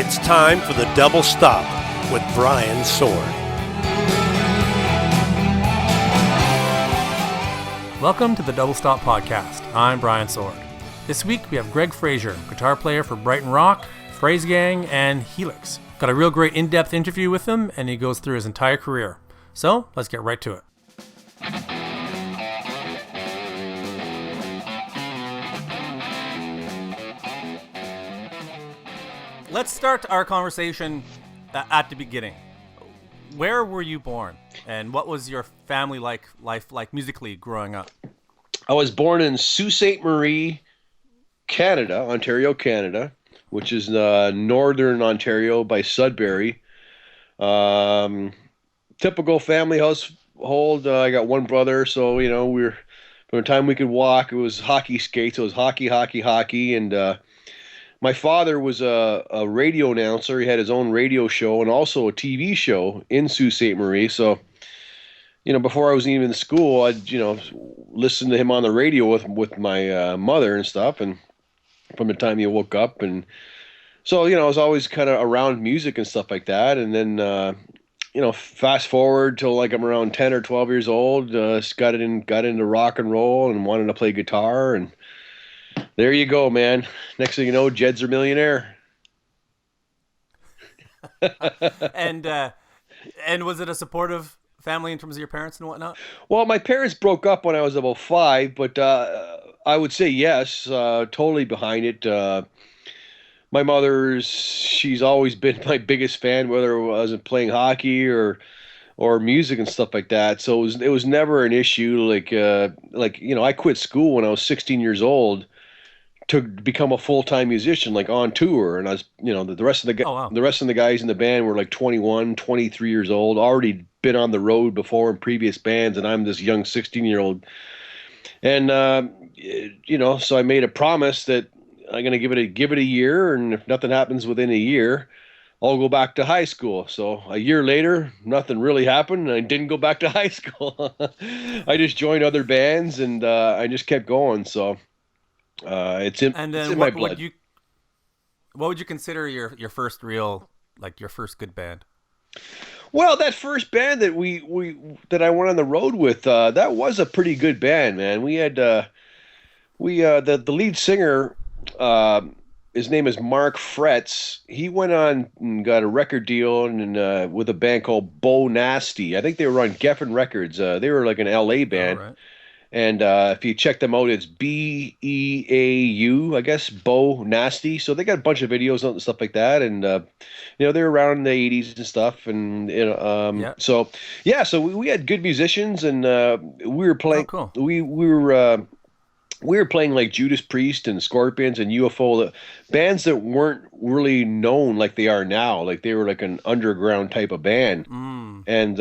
It's time for the Double Stop with Brian Sword. Welcome to the Double Stop Podcast. I'm Brian Sword. This week we have Greg Fraser, guitar player for Brighton Rock, Fraze Gang, and Helix. Got a real great in-depth interview with him, and he goes through his entire career. So, let's get right to it. Let's start our conversation at the beginning. Where were you born, and what was your family life like musically growing up? I was born in Sault Ste. Marie, Canada, Ontario, Canada, which is northern Ontario by Sudbury. Typical family household. I got one brother, so from the time we could walk, it was hockey skates. It was hockey, and my father was a radio announcer. He had his own radio show and also a TV show in Sault Ste. Marie. So, before I was even in school, I'd, listen to him on the radio with my mother and stuff. And from the time he woke up. And so, I was always kind of around music and stuff like that. And then, fast forward till like I'm around 10 or 12 years old, got into rock and roll and wanted to play guitar. And there you go, man. Next thing you know, Jed's a millionaire. And was it a supportive family in terms of your parents and whatnot? Well, my parents broke up when I was about 5, but I would say yes, totally behind it. My she's always been my biggest fan, whether I was playing hockey or music and stuff like that. So it was never an issue. I quit school when I was 16 years old to become a full-time musician, like on tour. And I was, the rest of the rest of the guys in the band were like 21, 23 years old, already been on the road before in previous bands. And I'm this young 16-year-old. And, so I made a promise that I'm going to give it a year. And if nothing happens within a year, I'll go back to high school. So a year later, nothing really happened. And I didn't go back to high school. I just joined other bands and I just kept going. So it's in my blood. What would you consider your first real, your first good band? Well, that first band that I went on the road with, that was a pretty good band, man. We had the lead singer, his name is Mark Fretz. He went on and got a record deal and with a band called Bo Nasty. I think they were on Geffen Records. They were like an LA band. All right. And if you check them out, it's Beau, I guess, Bo Nasty. So they got a bunch of videos and stuff like that. And, they were around in the 80s and stuff. And, so we had good musicians and we were playing. Oh, cool. We were playing like Judas Priest and Scorpions and UFO, the bands that weren't really known like they are now. Like they were like an underground type of band. And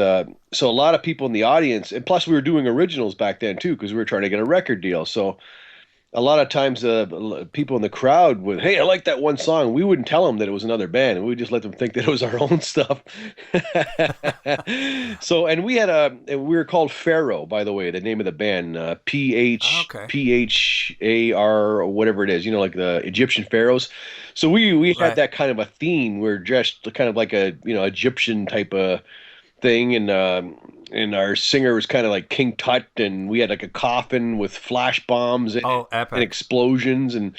so a lot of people in the audience, and plus we were doing originals back then too, because we were trying to get a record deal. So a lot of times people in the crowd would, hey, I like that one song. We wouldn't tell them that it was another band. And we would just let them think that it was our own stuff. So, and we were called Pharaoh, by the way, the name of the band, Phar or whatever it is, like the Egyptian pharaohs. So we had that kind of a theme. We're dressed kind of like a, Egyptian type of thing. And our singer was kind of like King Tut, and we had like a coffin with flash bombs and explosions, and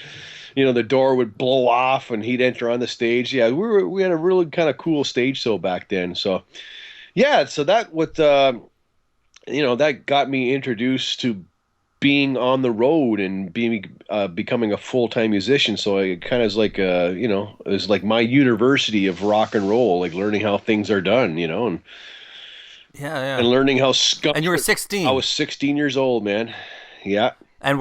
the door would blow off and he'd enter on the stage. Yeah, we had a really kind of cool stage show back then. So yeah, so that that got me introduced to being on the road and becoming a full-time musician. So it kind of is like it was like my university of rock and roll, like learning how things are done, and Yeah. And learning how And you were 16. I was 16 years old, man. Yeah. And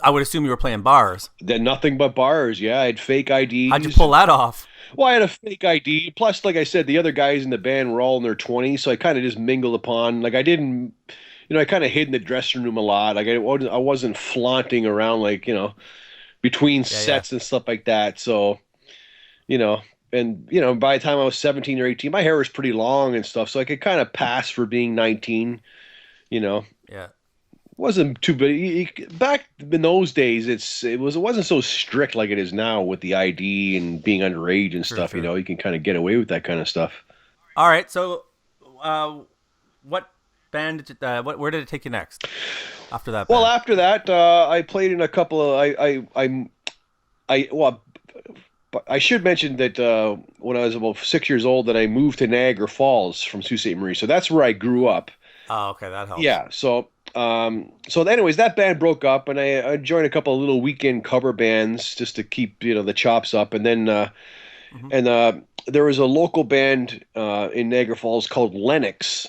I would assume you were playing bars. Then nothing but bars. Yeah, I had fake IDs. How'd you pull that off? Well, I had a fake ID. Plus, like I said, the other guys in the band were all in their 20s, so I kind of just mingled upon. Like I didn't, I kind of hid in the dressing room a lot. Like I wasn't flaunting around between sets and stuff like that. So, and, by the time I was 17 or 18, my hair was pretty long and stuff, so I could kind of pass for being 19, Yeah. wasn't too big. Back in those days, it wasn't so strict like it is now with the ID and being underage and Sure, stuff. sure. You can kind of get away with that kind of stuff. All right. So, uh, what band? Where did it take you next after that Well, band? after that, I played in a couple of well, but I should mention that when I was about 6 years old, that I moved to Niagara Falls from Sault Ste. Marie, so that's where I grew up. Oh, okay, that helps. Yeah, anyways, that band broke up, and I joined a couple of little weekend cover bands just to keep the chops up, and then Hmm. and there was a local band in Niagara Falls called Lennox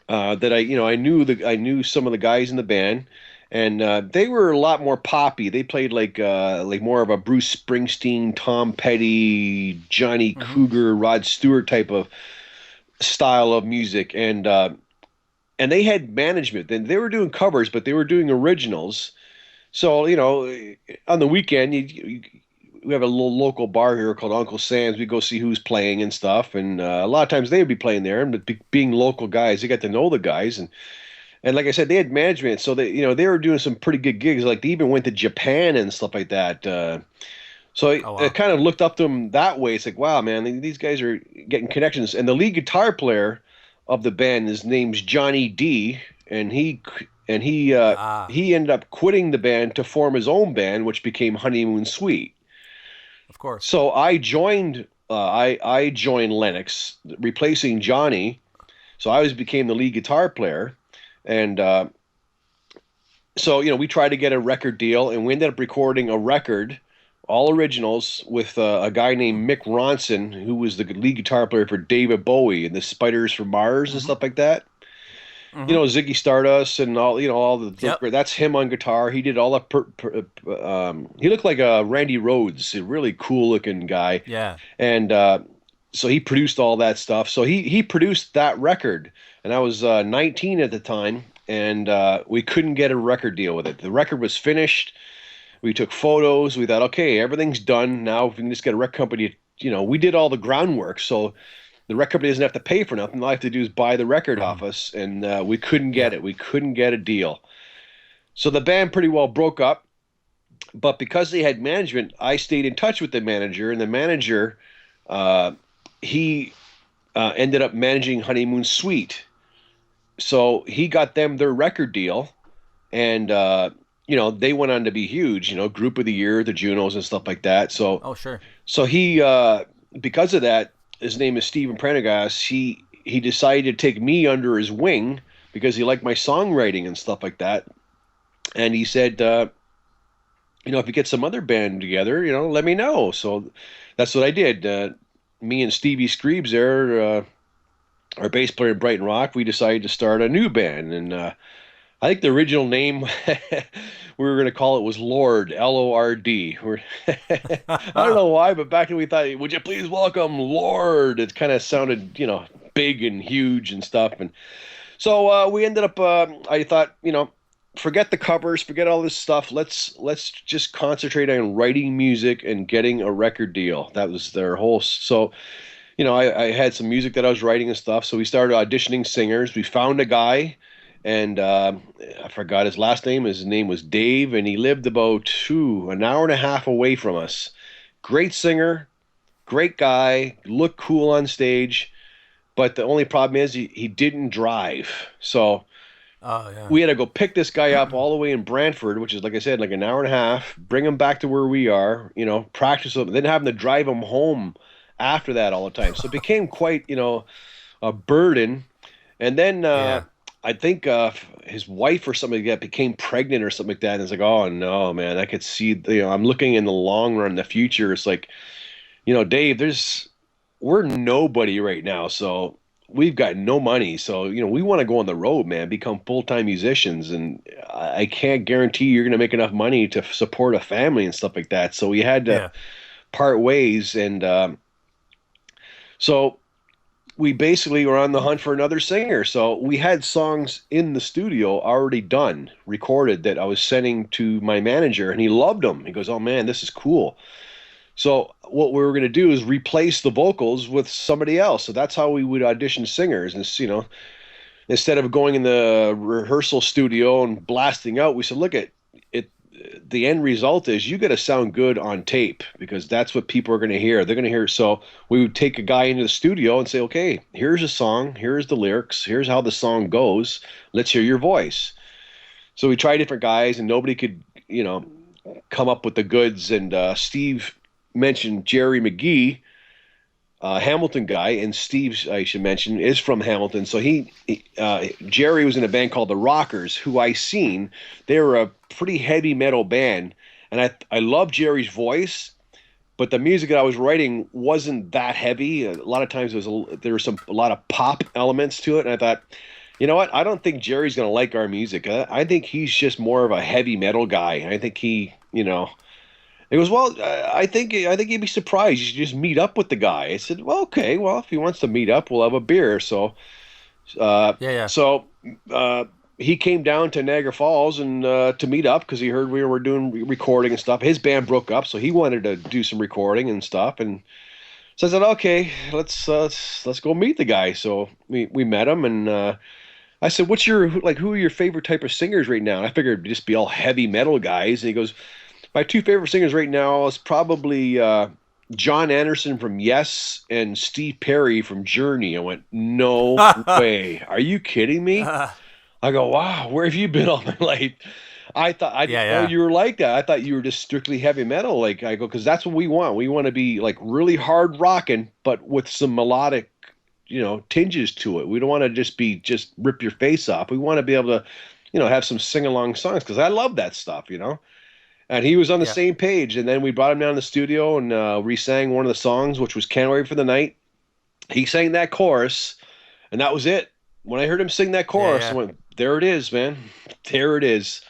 that I knew some of the guys in the band, and they were a lot more poppy. They played like more of a Bruce Springsteen, Tom Petty, Johnny Hmm. Cougar, Rod Stewart type of style of music, and they had management. And they were doing covers, but they were doing originals. So on the weekend, we have a little local bar here called Uncle Sam's. We go see who's playing and stuff, and a lot of times they would be playing there. And being local guys, they got to know the guys, and like I said, they had management, so they were doing some pretty good gigs. Like they even went to Japan and stuff like that. So Oh I wow. kind of looked up to them that way. It's like, wow, man, these guys are getting connections. And the lead guitar player of the band, his name's Johnny D, and Ah, he ended up quitting the band to form his own band, which became Honeymoon Suite. of course. So I joined Lennox, replacing Johnny. So I was became the lead guitar player, and so we tried to get a record deal, and we ended up recording a record, all originals, with a guy named Mick Ronson, who was the lead guitar player for David Bowie and the Spiders from Mars and Hmm. stuff like that. Hmm. Ziggy Stardust and all Yep. that's him on guitar. He did all the he looked like a Randy Rhoads, a really cool looking guy, Yeah. and so he produced all that stuff. So he produced that record, and I was 19 at the time, and we couldn't get a record deal with it. The record was finished. We took photos. We thought, okay, everything's done now. If we can just get a record company, we did all the groundwork, so the record company doesn't have to pay for nothing. All I have to do is buy the record Hmm. off us, and we couldn't get Yep. it. We couldn't get a deal. So the band pretty well broke up. But because they had management, I stayed in touch with the manager, and the manager, uh, he ended up managing Honeymoon Suite. So he got them their record deal, and they went on to be huge. Group of the Year, the Junos, and stuff like that. So Oh sure. so because of that, his name is Stephen Prendergast. He decided to take me under his wing because he liked my songwriting and stuff like that. And he said, if you get some other band together, let me know. So that's what I did. Me and Stevie Screebs there, our bass player in Brighton Rock, we decided to start a new band. And I think the original name we were going to call it was Lord, Lord. I don't know why, but back then we thought, would you please welcome Lord? It kind of sounded, big and huge and stuff. And so we ended up, I thought, forget the covers, forget all this stuff. Let's just concentrate on writing music and getting a record deal. That was their whole. So I had some music that I was writing and stuff. So we started auditioning singers. We found a guy, and I forgot his last name. His name was Dave, and he lived about an hour and a half away from us. Great singer, great guy, looked cool on stage. But the only problem is he didn't drive. So Oh yeah. we had to go pick this guy up all the way in Brantford, which is, like I said, like an hour and a half, bring him back to where we are, practice him, then having to drive him home after that all the time. So it became quite, a burden. And then Yeah. I think his wife or something like that became pregnant or something like that. And it's like, oh no, man, I could see, I'm looking in the long run, the future. It's like, Dave, we're nobody right now. So we've got no money. So, we want to go on the road, man, become full-time musicians. And I can't guarantee you're going to make enough money to support a family and stuff like that. So we had to Yeah. part ways. And so we basically were on the hunt for another singer. So we had songs in the studio already done, recorded, that I was sending to my manager, and he loved them. He goes, "Oh man, this is cool." So what we were going to do is replace the vocals with somebody else. So that's how we would audition singers. And instead of going in the rehearsal studio and blasting out, we said, look at it. The end result is you got to sound good on tape because that's what people are going to hear. They're going to hear. So we would take a guy into the studio and say, okay, here's a song. Here's the lyrics. Here's how the song goes. Let's hear your voice. So we tried different guys and nobody could, come up with the goods. And Steve mentioned Jerry McGee, Hamilton guy, and Steve, I should mention, is from Hamilton. So Jerry was in a band called the Rockers, who I seen. They were a pretty heavy metal band, and I love Jerry's voice, but the music that I was writing wasn't that heavy. A lot of times there was a lot of pop elements to it, and I thought, you know what? I don't think Jerry's gonna like our music. I think he's just more of a heavy metal guy. I think He goes, well, I think he'd be surprised. You should just meet up with the guy. I said, well, okay. Well, if he wants to meet up, we'll have a beer. So, Yeah. so he came down to Niagara Falls and to meet up because he heard we were doing recording and stuff. His band broke up, so he wanted to do some recording and stuff. And so I said, okay, let's go meet the guy. So we met him, and I said, who are your favorite type of singers right now? And I figured it'd just be all heavy metal guys. And he goes, my two favorite singers right now is probably John Anderson from Yes and Steve Perry from Journey. I went, no way. Are you kidding me? I go, wow, where have you been all my life? I didn't know you were like that. I thought you were just strictly heavy metal. Like I go, because that's what we want. We want to be like really hard rocking, but with some melodic, tinges to it. We don't want to just rip your face off. We want to be able to, have some sing along songs because I love that stuff, And he was on the same page. And then we brought him down to the studio and re-sang one of the songs, which was Can't Wait for the Night. He sang that chorus, and that was it. When I heard him sing that chorus, I went, there it is, man. There it is.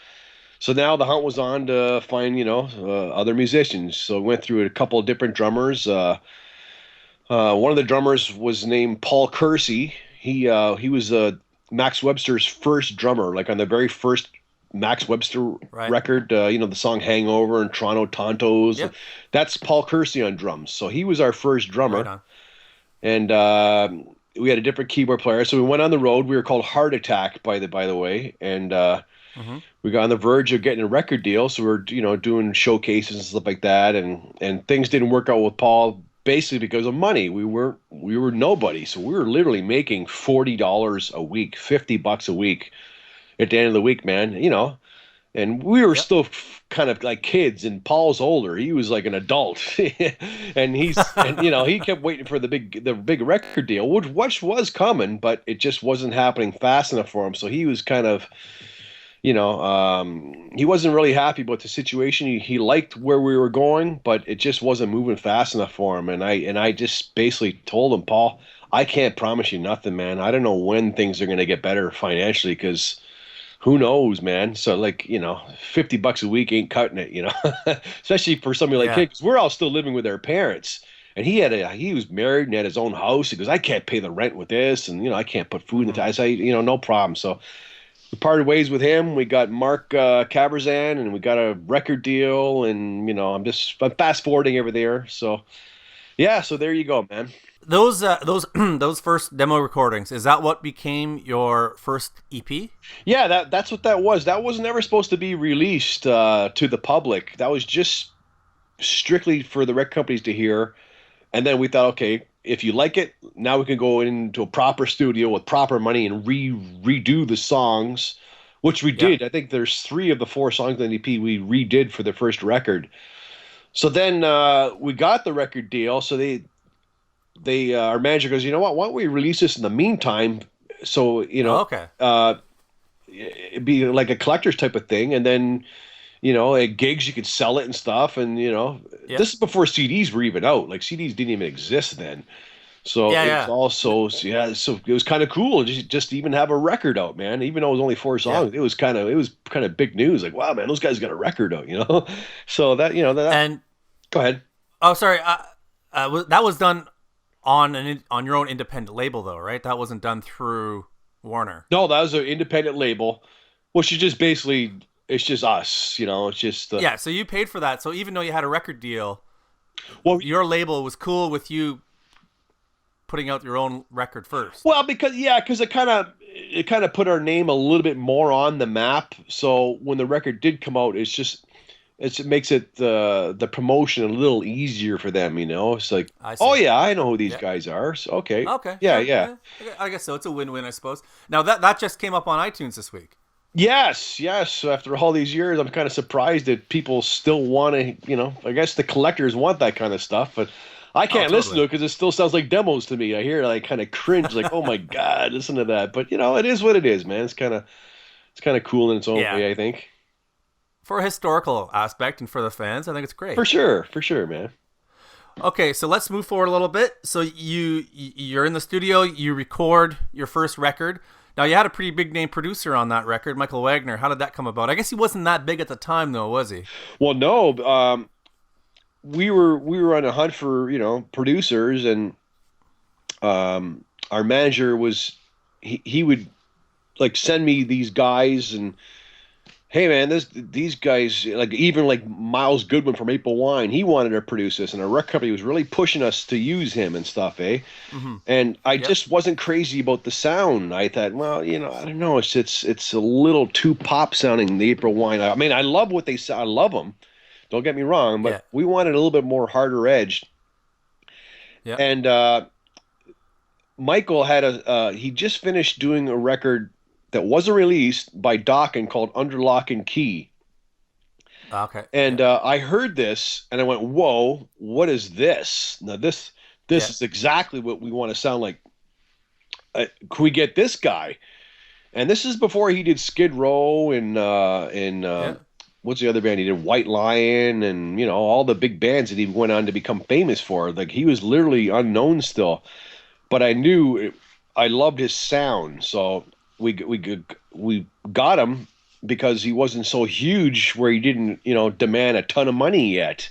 So now the hunt was on to find, other musicians. So we went through a couple of different drummers. One of the drummers was named Paul Kersey. He was Max Webster's first drummer, like on the very first Max Webster record, the song Hangover and Toronto Tontos. Yep. That's Paul Kersey on drums. So he was our first drummer. Right. And we had a different keyboard player. So we went on the road. We were called Heart Attack, by the way. And we got on the verge of getting a record deal. So we were, doing showcases and stuff like that. And things didn't work out with Paul basically because of money. We were nobody. So we were literally making $40 a week, $50 a week. At the end of the week, man, and we were still kind of like kids, and Paul's older. He was like an adult, and he kept waiting for the big record deal, which was coming, but it just wasn't happening fast enough for him. So he was kind of, he wasn't really happy about the situation. He liked where we were going, but it just wasn't moving fast enough for him. And I just basically told him, Paul, I can't promise you nothing, man. I don't know when things are going to get better financially because who knows, man? So like, $50 a week ain't cutting it, especially for somebody like him, because we're all still living with our parents. And he was married and had his own house. He goes, I can't pay the rent with this. And, I can't put food in the I say, no problem. So we parted ways with him. We got Mark Cabrzan and we got a record deal. And, I'm fast forwarding over there. So, yeah, so there you go, man. Those those first demo recordings, is that what became your first EP? Yeah, that's what that was. That was never supposed to be released to the public. That was just strictly for the record companies to hear. And then we thought, okay, if you like it, now we can go into a proper studio with proper money and redo the songs, which we did. I think there's 3 of the 4 songs on the EP we redid for the first record. So then we got the record deal. So our manager goes, you know what? Why don't we release this in the meantime? So it'd be like a collector's type of thing, and then at gigs you could sell it and stuff. And this is before CDs were even out. Like CDs didn't even exist then. So it's also So it was kind of cool just to even have a record out, man. Even though it was only 4 songs, it was kind of big news. Like, wow, man, those guys got a record out, So that and go ahead. Oh, sorry. That was done on your own independent label, though, right? That wasn't done through Warner. No, that was an independent label, which is just basically, it's just us, it's just... So you paid for that. So even though you had a record deal, your label was cool with you putting out your own record first. Well, because it kind of put our name a little bit more on the map. So when the record did come out, it makes it the promotion a little easier for them. It's like, I see. oh yeah, I know who these Yeah. guys are. So, okay, Okay. yeah, Sure. yeah. I guess so. It's a win-win, I suppose. Now that just came up on iTunes this week. Yes, yes. So after all these years, I'm kind of surprised that people still want to. I guess the collectors want that kind of stuff, but I can't listen to it because it still sounds like demos to me. I hear like kind of cringe, like, oh my God, listen to that. But it is what it is, man. It's kind of cool in its own way, I think. For a historical aspect and for the fans, I think it's great. For sure, man. Okay, so let's move forward a little bit. So you're in the studio, you record your first record. Now you had a pretty big name producer on that record, Michael Wagner. How did that come about? I guess he wasn't that big at the time, though, was he? Well, no. We were on a hunt for producers, and our manager was he would like send me these guys and. Hey man, these guys, like even like Miles Goodwin from Maple Wine, he wanted to produce this, and a record company was really pushing us to use him and stuff, eh? Mm-hmm. And I just wasn't crazy about the sound. I thought, well, I don't know, it's a little too pop sounding, the April Wine. I mean, I love what they say, I love them. Don't get me wrong, but we wanted a little bit more harder edged. Yeah. And Michael had he just finished doing a record that wasn't released by Dokken called Under Lock and Key. Okay. And I heard this and I went, whoa, what is this? Now this is exactly what we want to sound like. Can we get this guy? And this is before he did Skid Row and what's the other band? He did White Lion and, all the big bands that he went on to become famous for. Like he was literally unknown still. But I knew I loved his sound. So we got him because he wasn't so huge where he didn't, demand a ton of money yet.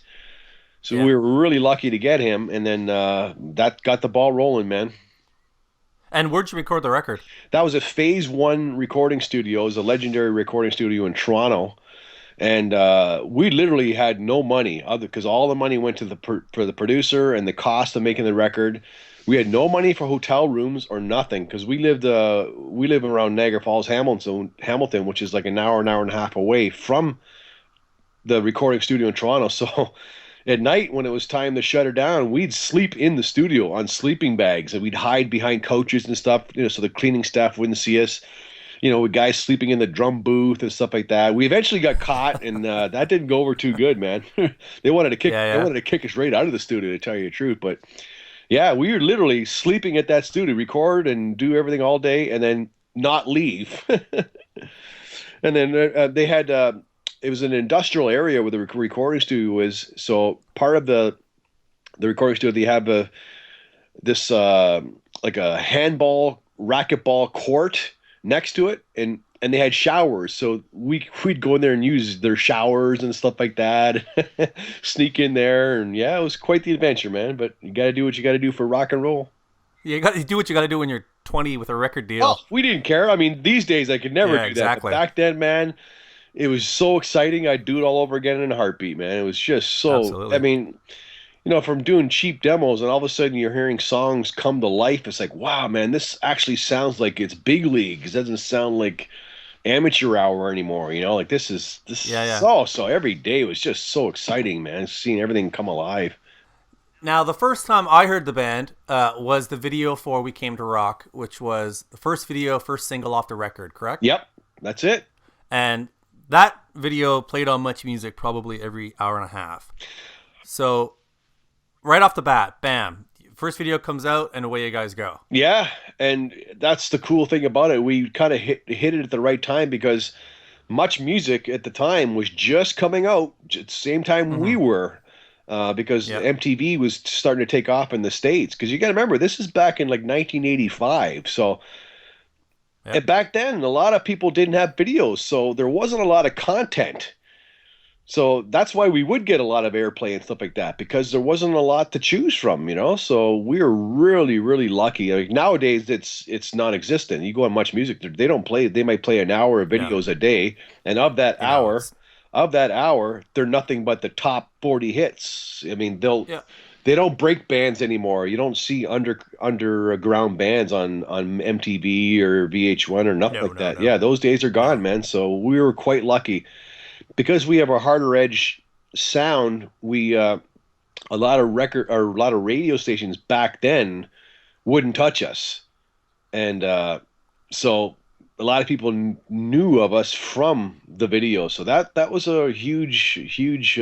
So we were really lucky to get him, and then that got the ball rolling, man. And where'd you record the record? That was at Phase One Recording Studios, a legendary recording studio in Toronto. And we literally had no money because all the money went to for the producer and the cost of making the record. We had no money for hotel rooms or nothing because we live around Niagara Falls, Hamilton, which is like an hour and a half away from the recording studio in Toronto. So at night when it was time to shut her down, we'd sleep in the studio on sleeping bags and we'd hide behind couches and stuff, so the cleaning staff wouldn't see us. With guys sleeping in the drum booth and stuff like that. We eventually got caught, and that didn't go over too good, man. They wanted to kick us right out of the studio, to tell you the truth, but. Yeah, we were literally sleeping at that studio, record and do everything all day, and then not leave. And then they had it was an industrial area where the recording studio was. So part of the recording studio, they have this like a handball racquetball court next to it, and they had showers, so we'd go in there and use their showers and stuff like that. Sneak in there, and it was quite the adventure, man. But you got to do what you got to do for rock and roll. Yeah, you got to do what you got to do when you're 20 with a record deal. Oh, we didn't care. I mean, these days I could never do that. But back then, man, it was so exciting. I'd do it all over again in a heartbeat, man. It was just so. Absolutely. I mean, from doing cheap demos, and all of a sudden you're hearing songs come to life. It's like, wow, man, this actually sounds like it's big league. It doesn't sound like amateur hour anymore, like this is so every day was just so exciting, man, seeing everything come alive. Now the first time I heard the band was the video for We Came to Rock, which was the first single off the record, correct? Yep, that's it. And that video played on Much Music probably every hour and a half. So right off the bat, bam, first video comes out and away you guys go. Yeah, and that's the cool thing about it. We kind of hit it at the right time because Much Music at the time was just coming out at the same time we were, because MTV was starting to take off in the States. Because you got to remember, this is back in like 1985. So and back then, a lot of people didn't have videos, so there wasn't a lot of content. So that's why we would get a lot of airplay and stuff like that, because there wasn't a lot to choose from, So we were really, really lucky. Like nowadays, it's non-existent. You go on Much Music, they don't play. They might play an hour of videos a day, and of that hour, they're nothing but the top 40 hits. I mean, they don't break bands anymore. You don't see underground bands on MTV or VH1 or nothing No, like no, that. no, Yeah, those days are gone, no. man. So we were quite lucky because we have a harder edge sound. We a lot of record or a lot of radio stations back then wouldn't touch us, and so a lot of people knew of us from the video. So that was a huge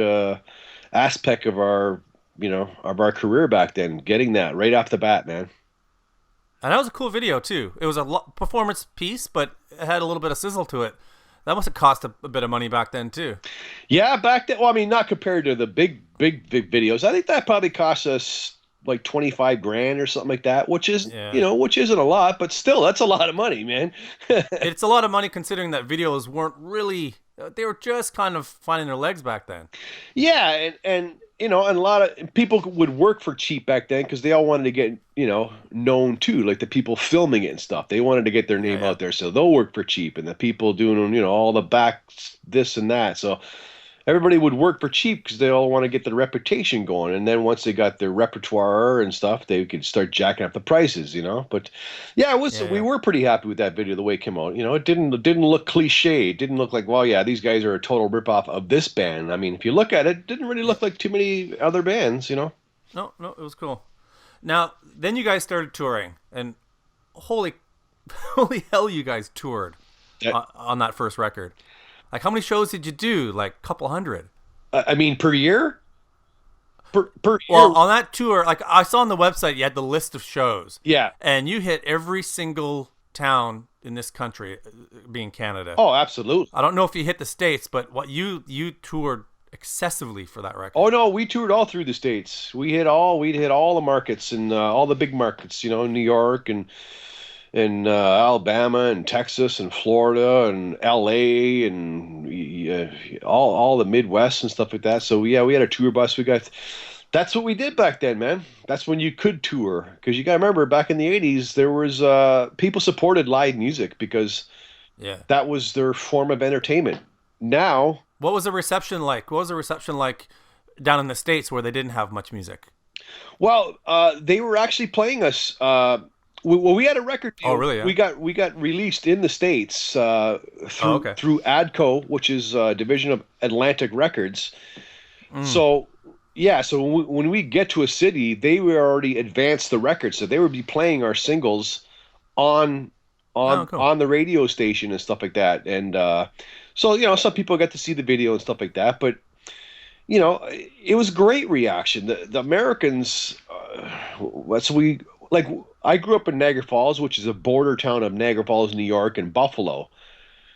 aspect of our of our career back then, getting that right off the bat, man. And that was a cool video too. It was a performance piece, but it had a little bit of sizzle to it. That must have cost a bit of money back then too. Yeah, back then. Well, I mean, not compared to the big videos. I think that probably cost us like 25 grand or something like that, which is, Yeah. which isn't a lot, but still, that's a lot of money, man. It's a lot of money considering that videos weren't really, they were just kind of finding their legs back then. Yeah, and and a lot of people would work for cheap back then because they all wanted to get known too, like the people filming it and stuff. They wanted to get their Yeah, name yeah. out there, so they'll work for cheap, and the people doing all the back this and that. So everybody would work for cheap because they all want to get their reputation going. And then once they got their repertoire and stuff, they could start jacking up the prices. But yeah, Yeah, we yeah. were pretty happy with that video the way it came out. It didn't look cliche. It didn't look like, well, yeah, these guys are a total ripoff of this band. I mean, if you look at it, it didn't really look like too many other bands. No, no, it was cool. Now, then you guys started touring, and holy, holy hell, you guys toured That- on that first record. Like, how many shows did you do? Like, a couple hundred. I mean, per year? Per year? Well, on that tour, like I saw on the website, you had the list of shows, Yeah. and you hit every single town in this country, being Canada. Oh, absolutely. I don't know if you hit the States, but what you toured excessively for that record. Oh no, we toured all through the states. We'd hit all the markets and all the big markets. New York and Alabama and Texas and Florida and L.A. and all the Midwest and stuff like that. So yeah, we had a tour bus. That's what we did back then, man. That's when you could tour because you got to remember back in the '80s there was people supported live music because Yeah. that was their form of entertainment. Now. What was the reception like? What was the reception like down in the States where they didn't have much music? Well, they were actually playing us. We had a record deal. Oh, really? Yeah. We got released in the States through okay. through ADCO, which is a division of Atlantic Records. Mm. So yeah, so when we get to a city, they were already advanced the record, so they would be playing our singles on Oh, cool. on the radio station and stuff like that. And so some people got to see the video and stuff like that, but it was great reaction. The Americans, we like. I grew up in Niagara Falls, which is a border town of Niagara Falls, New York, and Buffalo.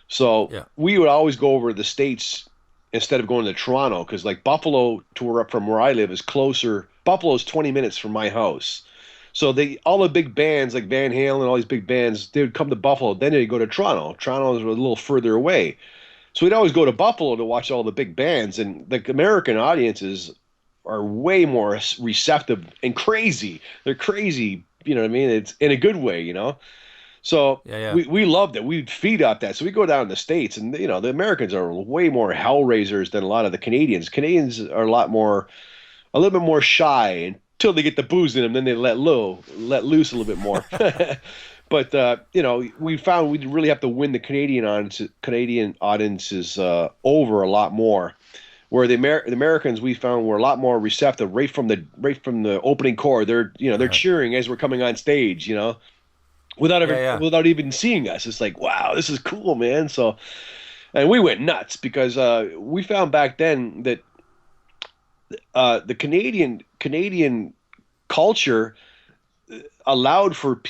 So Yeah. we would always go over to the States instead of going to Toronto because like Buffalo to where from where I live is closer. Buffalo's 20 minutes from my house. So all the big bands like Van Halen, all these big bands, they would come to Buffalo. Then they'd go to Toronto. Toronto is a little further away. So we'd always go to Buffalo to watch all the big bands. And the American audiences are way more receptive and crazy. They're crazy, you know what I mean? It's in a good way. So Yeah. we loved it. We'd feed off that. So we go down in the States and, the Americans are way more hellraisers than a lot of the Canadians. Canadians are a little bit more shy until they get the booze in them. Then they let loose a little bit more. But we found we really have to win the Canadian audiences over a lot more. Where the Americans we found were a lot more receptive right from the opening chord. They're cheering as we're coming on stage. Without even seeing us. It's like, wow, this is cool, man. So, and we went nuts because we found back then that the Canadian culture allowed for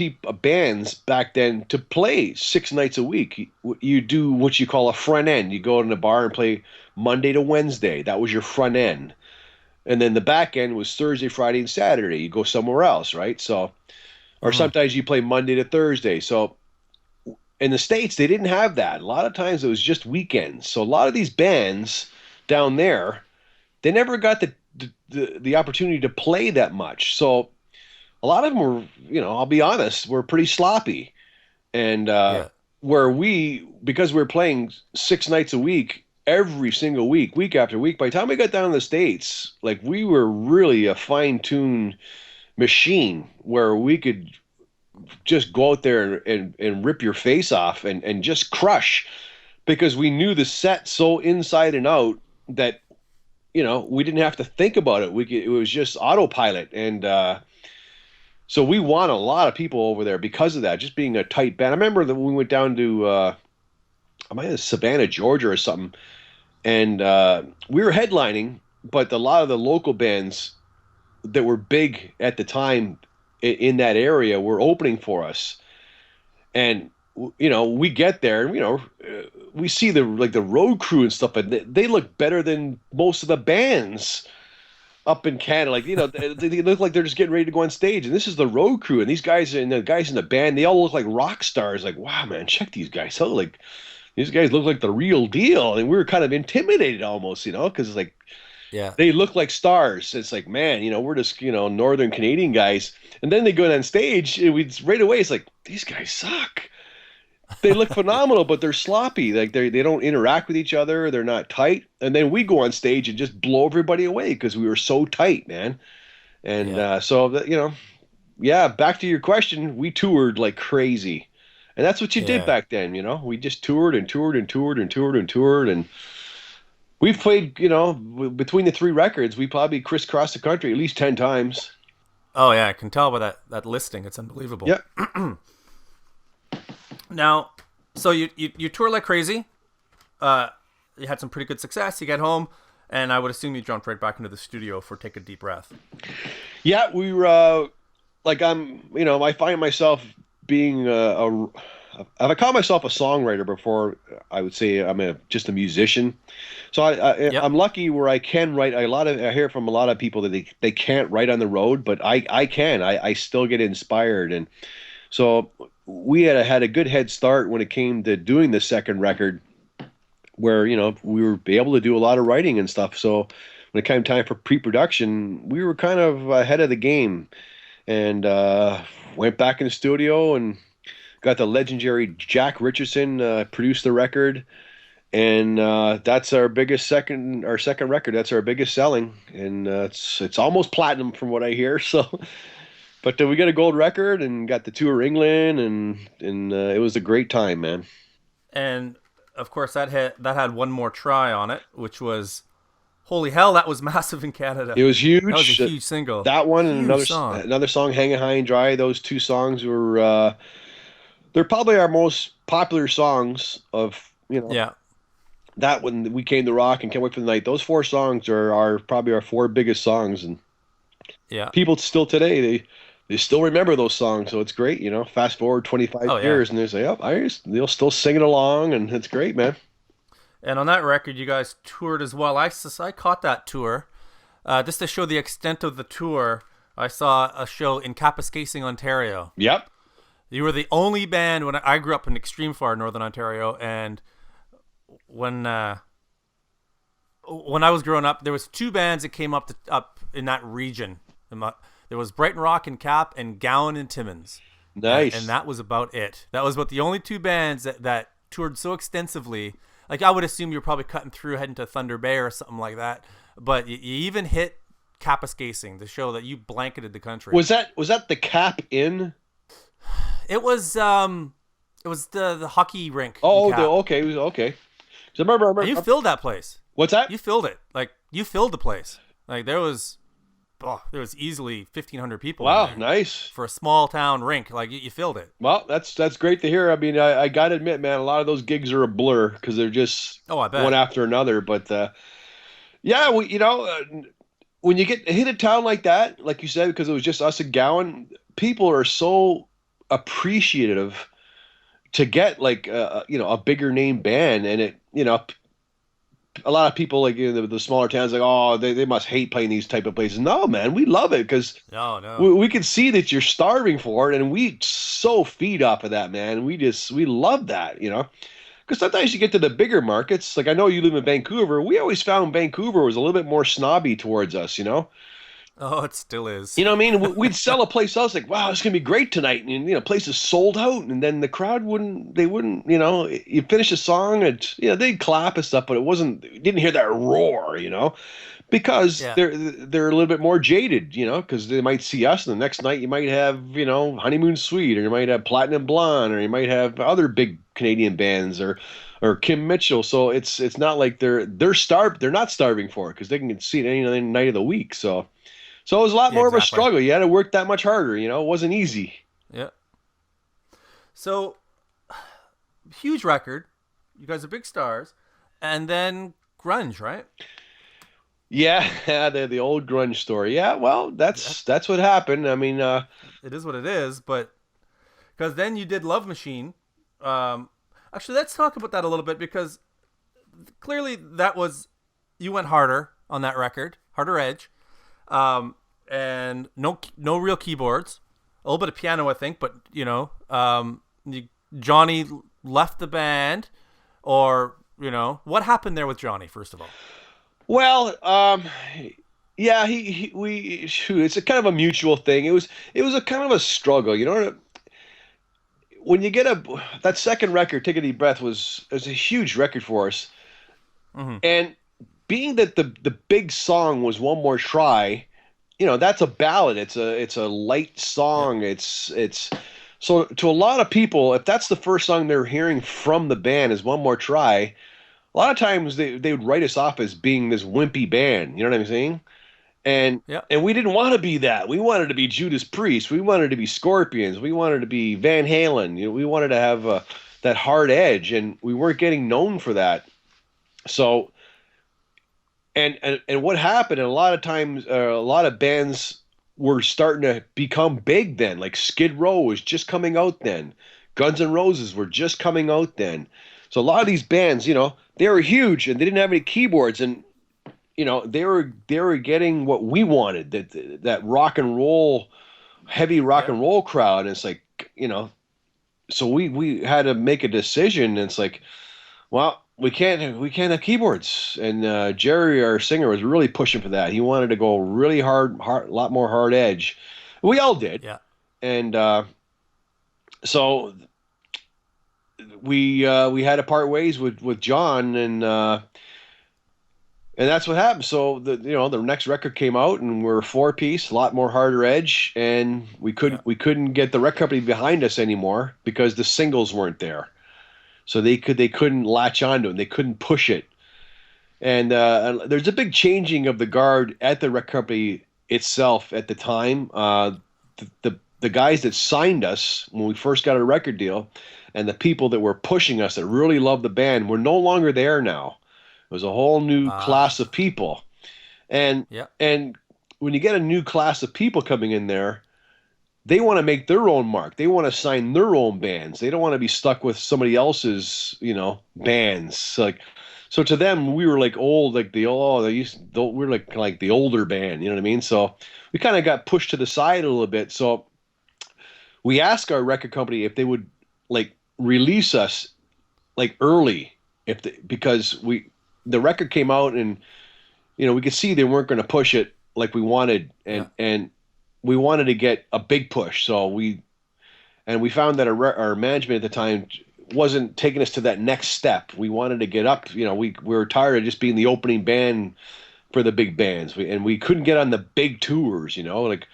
bands back then to play 6 nights a week. You do what you call a front end. You go in a bar and play Monday to Wednesday. That was your front end. And then the back end was Thursday, Friday, and Saturday. You go somewhere else, right? So, or sometimes you play Monday to Thursday. So in the States, they didn't have that. A lot of times it was just weekends. So a lot of these bands down there, they never got the opportunity to play that much. So a lot of them were, I'll be honest, were pretty sloppy. And because we were playing 6 nights a week, every single week, week after week. By the time we got down to the States, like we were really a fine-tuned machine where we could just go out there and rip your face off and just crush because we knew the set so inside and out that we didn't have to think about it. It was just autopilot, and so we won a lot of people over there because of that. Just being a tight band. I remember that when we went down to I might have Savannah, Georgia, or something, and we were headlining, but a lot of the local bands that were big at the time in that area were opening for us, and we get there, and we see the road crew and stuff, and they look better than most of the bands up in Canada. Like they look like they're just getting ready to go on stage, and this is the road crew, and these guys and the guys in the band, they all look like rock stars. Like, wow, man, check these guys out. Like, these guys look like the real deal, and we were kind of intimidated almost, because it's like, Yeah. they look like stars. It's like, man, we're just Northern Canadian guys, and then they go on stage, and we right away it's like, these guys suck. They look phenomenal, but they're sloppy. Like they don't interact with each other. They're not tight. And then we go on stage and just blow everybody away because we were so tight, man. And Yeah. so that yeah. Back to your question, we toured like crazy, and that's what you did Yeah. back then. We just toured and toured and toured and toured and toured, and we've played. Between the three records, we probably crisscrossed the country at least 10 times. Oh yeah, I can tell by that listing. It's unbelievable. Yeah. Now, so you tour like crazy. You had some pretty good success. You get home, and I would assume you jumped right back into the studio for Take a Deep Breath. Yeah, we were like I find myself being I call myself a songwriter before I would say I'm just a musician. So Yep. I'm lucky where I can write I hear from a lot of people that they can't write on the road, but I can. I still get inspired, and so we had a good head start when it came to doing the second record, where we were able to do a lot of writing and stuff. So when it came time for pre-production, we were kind of ahead of the game, and went back in the studio and got the legendary Jack Richardson produce the record, and that's our second record. That's our biggest selling, and it's almost platinum from what I hear. So, but we got a gold record and got the tour England, and it was a great time, man. And of course, that had one more try on it, which was, holy hell, that was massive in Canada. It was huge. That was a huge single. That one and Huge song. another song, "Hanging High and Dry." Those two songs were they're probably our most popular songs of Yeah. that when we came to rock and Can't Wait for the Night. Those four songs are probably our four biggest songs, and Yeah. people still today they still remember those songs. So it's great, Fast forward 25 Oh, yeah. years, and they say, "Oh, they'll still sing it along," and it's great, man. And on that record, you guys toured as well. I caught that tour. Just to show the extent of the tour, I saw a show in Kapuskasing, Ontario. Yep. You were the only band when I grew up in extreme far northern Ontario, and when I was growing up, there was two bands that came up in that region. There was Brighton Rock and Cap, and Gowan and Timmins. Nice. And that was about it. That was about the only two bands that toured so extensively. Like, I would assume you're probably cutting through, heading to Thunder Bay or something like that. But you even hit Kapuskasing, the show that you blanketed the country. Was that the Cap in? It was the hockey rink. Oh, in Cap. okay, it was okay. 'Cause I remember. And you filled that place. What's that? You filled it. Like, you filled the place. Like, there was easily 1,500 people. in Wow, there nice. for a small town rink. Like, you filled it. Well, that's great to hear. I mean, I got to admit, man, a lot of those gigs are a blur because they're just Oh, I bet. one after another. But yeah, when you hit a town like that, like you said, because it was just us and Gowan, people are so appreciative to get like a bigger name band, and it a lot of people like the smaller towns like, oh, they must hate playing these type of places. No, man, we love it because No. we can see that you're starving for it, and we so feed off of that, man. We love that, because sometimes you get to the bigger markets. Like, I know you live in Vancouver. We always found Vancouver was a little bit more snobby towards us, Oh, it still is. You know what I mean? We'd sell a place out, like, wow, it's gonna be great tonight, and place is sold out, and then the crowd wouldn't, you finish a song, and they'd clap and stuff, but it wasn't, you didn't hear that roar, because Yeah, they're a little bit more jaded, because they might see us, and the next night you might have, Honeymoon Suite, or you might have Platinum Blonde, or you might have other big Canadian bands, or Kim Mitchell. So it's not like they're not starving for it because they can see it any other night of the week. So it was a lot yeah, more of a exactly. struggle. You had to work that much harder. It wasn't easy. Yeah. So huge record. You guys are big stars, and then grunge, right? Yeah, the old grunge story. Yeah, well, Yeah, that's what happened. I mean, it is what it is. But because then you did Love Machine. Um, Actually, let's talk about that a little bit because clearly that was you went harder on that record, harder edge, and no real keyboards, a little bit of piano, I think, but Johnny left the band, or what happened there with Johnny first of all? well, yeah, shoot, it's a kind of a mutual thing. It was a kind of a struggle. When you get that second record, Take a Deep Breath, was a huge record for us, Mm-hmm. and being that the big song was One More Try, that's a ballad. It's a light Yeah, song. It's so to a lot of people, if that's the first song they're hearing from the band is One More Try, a lot of times they would write us off as being this wimpy band. You know what I'm saying? And yeah, and we didn't want to be that. We wanted to be Judas Priest. We wanted to be Scorpions. We wanted to be Van Halen. We wanted to have that hard edge, and we weren't getting known for that. So and what happened? And a lot of times, a lot of bands were starting to become big then. Like Skid Row was just coming out then. Guns N' Roses were just coming out then. So a lot of these bands, they were huge and they didn't have any keyboards, and they were getting what we wanted, that rock and roll, heavy rock yeah, and roll crowd. And it's like, so we had to make a decision, and it's like, well, we can't have keyboards. And Jerry, our singer, was really pushing for that. He wanted to go really hard, a lot more hard edge. We all did, yeah, and so we had to part ways with John, and that's what happened. So the next record came out, and we're a four piece, a lot more harder edge, and we yeah, couldn't get the record company behind us anymore because the singles weren't there. So they couldn't latch onto it. They couldn't push it. And there's a big changing of the guard at the record company itself at the time. The guys that signed us when we first got a record deal, and the people that were pushing us that really loved the band, were no longer there now. It was a whole new class of people, and yeah, and when you get a new class of people coming in there, they want to make their own mark. They want to sign their own bands. They don't want to be stuck with somebody else's, bands. So to them, we were like old, like we're like the older band. You know what I mean? So we kind of got pushed to the side a little bit. So we asked our record company if they would like release us like early, because the record came out, and we could see they weren't going to push it like we wanted, yeah, and we wanted to get a big push. So we found that our management at the time wasn't taking us to that next step. We wanted to get up. We were tired of just being the opening band for the big bands, and we couldn't get on the big tours. Like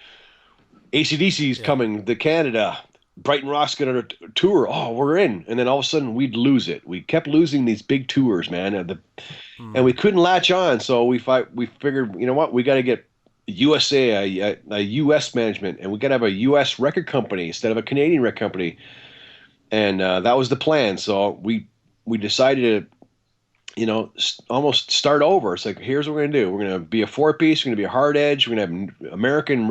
AC/DC's yeah. coming to Canada. Brighton Rock's going to tour. Oh, we're in. And then all of a sudden we'd lose it. We kept losing these big tours, man. And we Mm, couldn't latch on. So we figured, you know what? We got to get USA, a US management, and we got to have a US record company instead of a Canadian record company. And that was the plan. So we decided to, almost start over. It's like, here's what we're going to do. We're going to be a four piece. We're going to be a hard edge. We're going to have American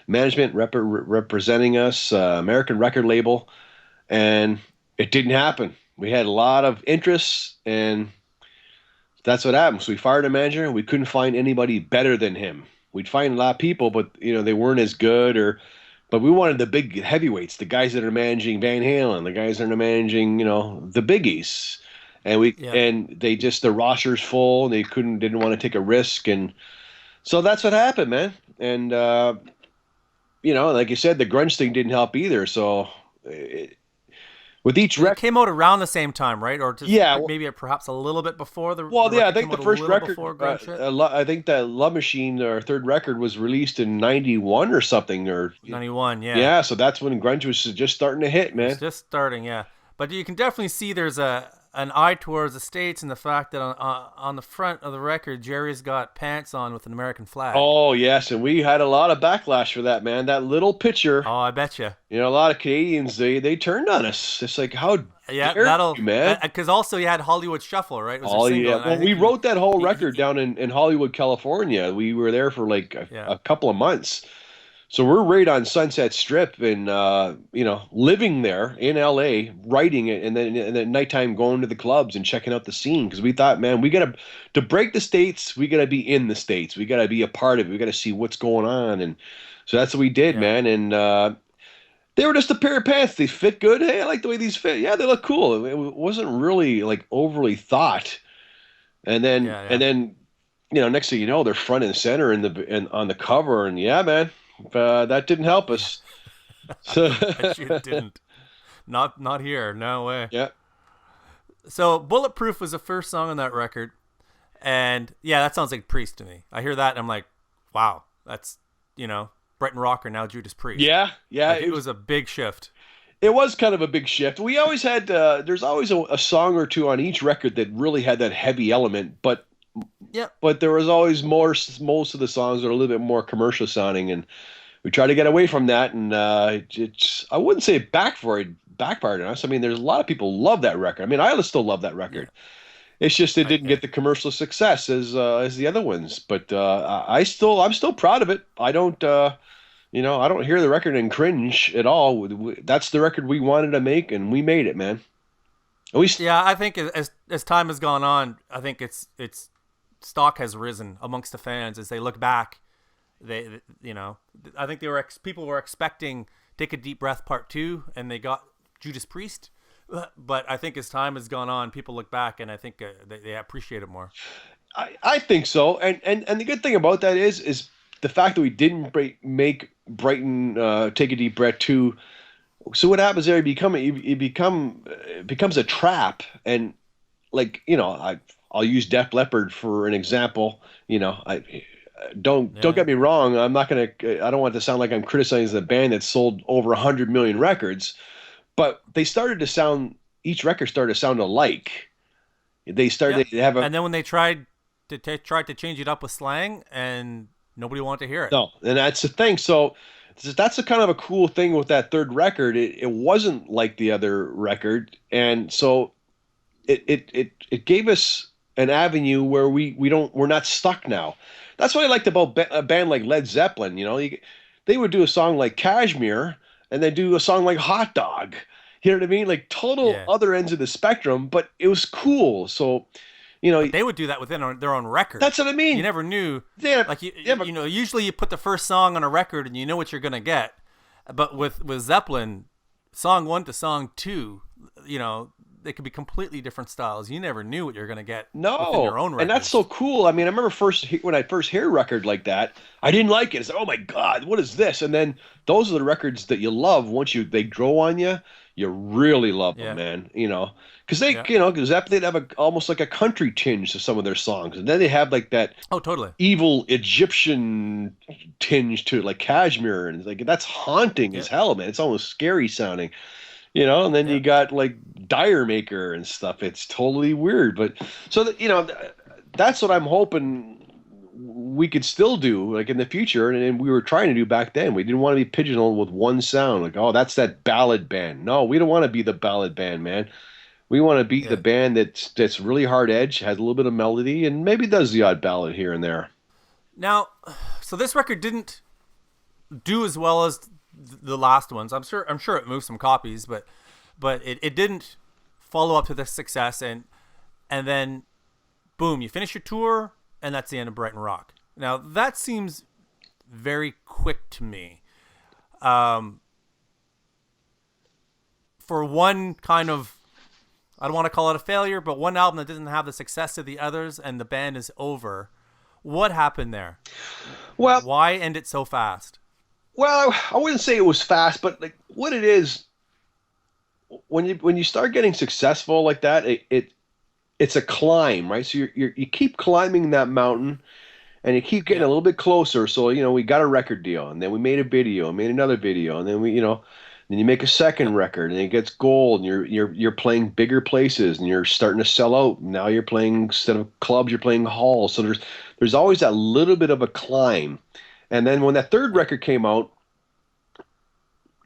management representing us, American record label. And it didn't happen. We had a lot of interest, and that's what happened. So we fired a manager, and we couldn't find anybody better than him. We'd find a lot of people, but they weren't as good, but we wanted the big heavyweights, the guys that are managing Van Halen, the guys that are managing, the biggies. And yeah, they just, the roster's full, and they didn't want to take a risk. And So that's what happened, man. And like you said, the grunge thing didn't help either. So it, with each It record, came out around the same time, right? Or just yeah. maybe perhaps a little bit before Well, the yeah, I record think came the out a first little record, before grunge hit. I think that Love Machine, our third record, was released in '91 or something. Or 91, yeah. yeah, so that's when grunge was just starting to hit, It was man. just starting, yeah. But you can definitely see there's an eye towards the States and the fact that on the front of the record, Jerry's got pants on with an American flag. Oh yes, and we had a lot of backlash for that, man. That little picture, Oh, I bet you. a lot of Canadians they turned on us. It's like, how Yeah, dare you, that'll man? because also you had Hollywood Shuffle, right? It was their Oh single, yeah. and I Well, we think wrote that whole record he down in Hollywood, California. We were there for like yeah. a couple of months. So we're right on Sunset Strip and living there in LA, writing it and then nighttime going to the clubs and checking out the scene because we thought, man, we gotta to break the States, we gotta be in the States. We gotta be a part of it. We gotta see what's going on. And so that's what we did, Yeah. man. And they were just a pair of pants. They fit good. Hey, I like the way these fit. Yeah, they look cool. It wasn't really like overly thought. And then Yeah, and yeah. then next thing you know, they're front and center on the cover. And yeah, man, that didn't help Yeah. us. So I bet you it didn't. Not here. No way. yeah, So Bulletproof was the first song on that record. And yeah, that sounds like Priest to me. I hear that and I'm like, wow, that's, Brighton Rock or now Judas Priest. yeah, yeah. Like it was a big shift. It was kind of a big shift. We always had there's always a song or two on each record that really had that heavy element, but Yep. there was always more. Most of the songs are a little bit more commercial sounding, and we try to get away from that. And it's I wouldn't say it backfired on us. I mean, there's a lot of people love that record. I mean, I still love that Yeah. record. It's just it didn't Yeah. get the commercial success as the other ones. But I'm still proud of it. I don't I don't hear the record and cringe at all. That's the record we wanted to make, and we made it, man. And Yeah, I think as time has gone on, I think it's stock has risen amongst the fans as they look back. I think people were expecting Take a Deep Breath Part 2 and they got Judas Priest. But I think as time has gone on, people look back and I think they appreciate it more. I think so. And the good thing about that is the fact that we didn't make Brighton Take a Deep Breath 2. So what happens there? It becomes a trap, and like I'll use Def Leppard for an example. I don't Yeah. get me wrong. I'm not gonna. I don't want to sound like I'm criticizing the band that sold over 100 million records, but they started to sound. Each record started to sound alike. They Yeah. started to have a And then when they tried to change it up with slang and nobody wanted to hear it. no, and that's the thing. So that's a kind of a cool thing with that third record. It wasn't like the other record, and so it gave us an avenue where we're not stuck now. That's what I liked about a band like Led Zeppelin. They would do a song like Kashmir, and they do a song like Hot Dog. You know what I mean? Like total Yeah. other ends of the spectrum, but it was cool. So, But they would do that within their own record. that's what I mean. You never knew. Yeah, Like yeah, but usually you put the first song on a record and you know what you're gonna get. But with Zeppelin, song 1 to song 2, they could be completely different styles. You never knew what you're gonna get within no, your own and that's records. so cool. I mean, I remember when I first hear a record like that, I didn't like it. It's like, oh my God, what is this? And then those are the records that you love once they grow on you. You really love them, Yeah. man. Because they, Yeah. because they'd have almost like a country tinge to some of their songs, and then they have like that Oh, totally. evil Egyptian tinge to it, like Kashmir, and it's like that's haunting Yeah. as hell, man. It's almost scary sounding. And then Yeah. you got like Dire Maker and stuff. It's totally weird, but so that that's what I'm hoping we could still do like in the future, and we were trying to do back then. We didn't want to be pigeonholed with one sound, like oh that's that ballad band. No, we don't want to be the ballad band, man. We want to be the Yeah. band that's really hard edge, has a little bit of melody, and maybe does the odd ballad here and there. Now, so this record didn't do as well as the last ones. I'm sure it moved some copies, but it didn't follow up to the success and then boom, you finish your tour and that's the end of Brighton Rock. Now that seems very quick to me. For one kind of, I don't want to call it a failure, but one album that doesn't have the success of the others and the band is over. What happened there? Well, Why end it so fast? well, I wouldn't say it was fast, but like what it is when you start getting successful like that, it's a climb, right? So you keep climbing that mountain, and you keep getting a Yeah. little bit closer. So we got a record deal, and then we made a video, and made another video, and then then you make a second Yep. record, and it gets gold, and you're playing bigger places, and you're starting to sell out. Now you're playing, instead of clubs, you're playing halls. So there's always that little bit of a climb. And then when that third Yep. record came out,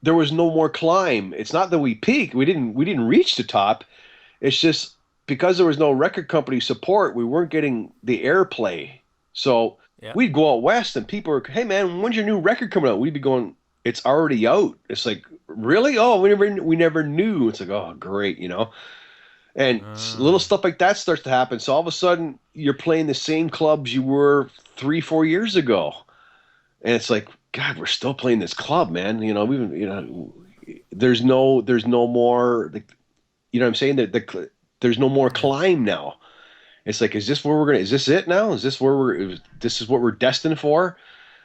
there was no more climb. It's not that we peaked. We didn't reach the top. It's just because there was no record company support, we weren't getting the airplay. So Yeah. we'd go out west and people were, hey man, when's your new record coming out? We'd be going, it's already out. It's like, really? Oh, we never knew. It's like, oh, great, And little stuff like that starts to happen. So all of a sudden, you're playing the same clubs you were 3, 4 years ago, and it's like, God, we're still playing this club, man. There's no more. Like, what I'm saying? There's no more climb now. It's like, is this where we're gonna? Is this it now? Is this where this is what we're destined for?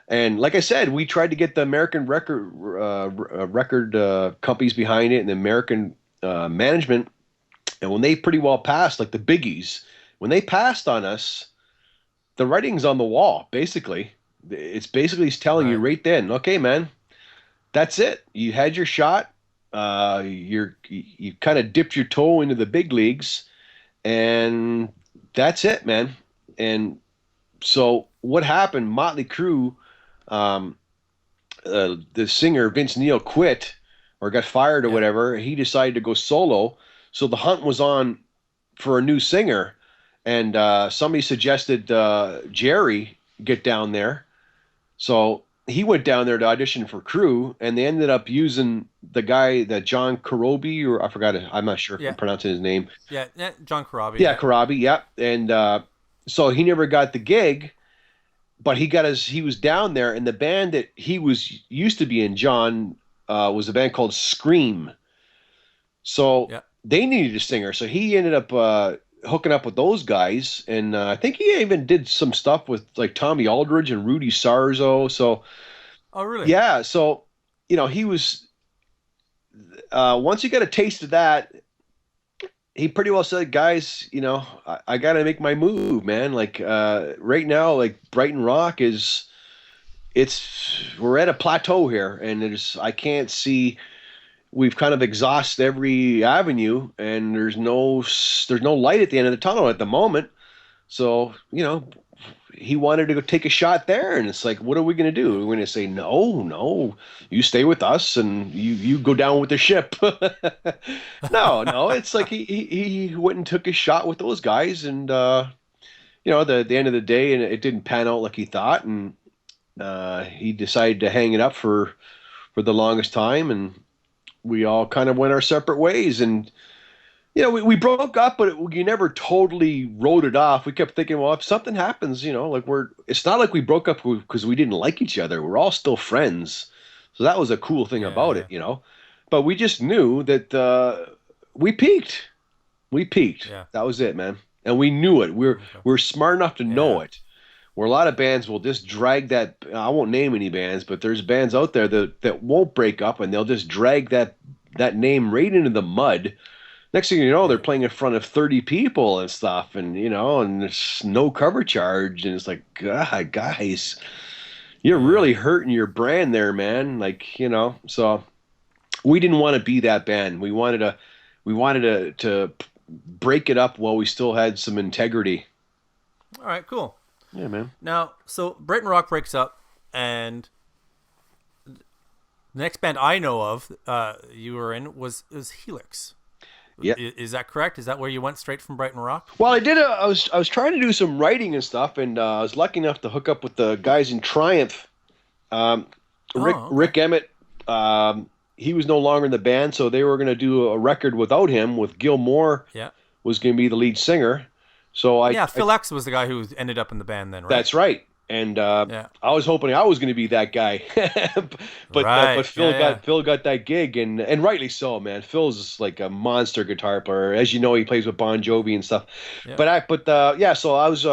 And like I said, we tried to get the American record companies behind it, and the American management. And when they pretty well passed, like the biggies, when they passed on us, the writing's on the wall. Basically, it's basically telling you Right. right then, okay, man, that's it. You had your shot. You kind of dipped your toe into the big leagues, and that's it, man. And so what happened? Motley Crue, um, the singer Vince Neil quit or got fired or Yeah. whatever. He decided to go solo. So the hunt was on for a new singer, and somebody suggested Jerry get down there. So he went down there to audition for Crew, and they ended up using the guy, that John Karobi, or I forgot it. I'm not sure if Yeah. I'm pronouncing his name. Yeah. John Corabi. Yeah, Karabi, yeah. And so he never got the gig, but he was down there, and the band that he was used to be in, John, was a band called Scream. So Yeah. they needed a singer. So he ended up hooking up with those guys, and I think he even did some stuff with like Tommy Aldridge and Rudy Sarzo. So Oh, really? yeah, so he was once he got a taste of that, he pretty well said, guys, I got to make my move, man. Like right now, like Brighton Rock we're at a plateau here, and I can't see. We've kind of exhausted every avenue, and there's no light at the end of the tunnel at the moment. So he wanted to go take a shot there, and it's like, what are we going to do? We're going to say, no, you stay with us, and you go down with the ship. No, it's like he went and took a shot with those guys, and the end of the day, and it didn't pan out like he thought, and he decided to hang it up for the longest time, and we all kind of went our separate ways. And we broke up, but you never totally wrote it off. We kept thinking, well, if something happens, like it's not like we broke up because we didn't like each other. We're all still friends. So that was a cool thing about Yeah. it. But we just knew that we peaked. We peaked. Yeah. That was it, man. And we knew it. We're smart enough to know Yeah. it. Where a lot of bands will just drag that. I won't name any bands, but there's bands out there that won't break up, and they'll just drag that name right into the mud. Next thing you know, they're playing in front of 30 people and stuff, and and there's no cover charge, and it's like, God, guys, you're really hurting your brand there, man. Like, so we didn't want to be that band. We wanted to break it up while we still had some integrity. All right. Cool. Yeah, man. Now, so Brighton Rock breaks up, and the next band I know of you were in was Helix. Yeah. Is that correct? Is that where you went straight from Brighton Rock? Well, I was trying to do some writing and stuff, and I was lucky enough to hook up with the guys in Triumph. Rick Emmett, he was no longer in the band, so they were going to do a record without him, with Gil Moore Yeah. was going to be the lead singer. So Phil X was the guy who ended up in the band then, right? That's right. And I was hoping I was going to be that guy, but Phil got that gig, and rightly so, man. Phil's like a monster guitar player, as you know. He plays with Bon Jovi and stuff. Yeah. So I was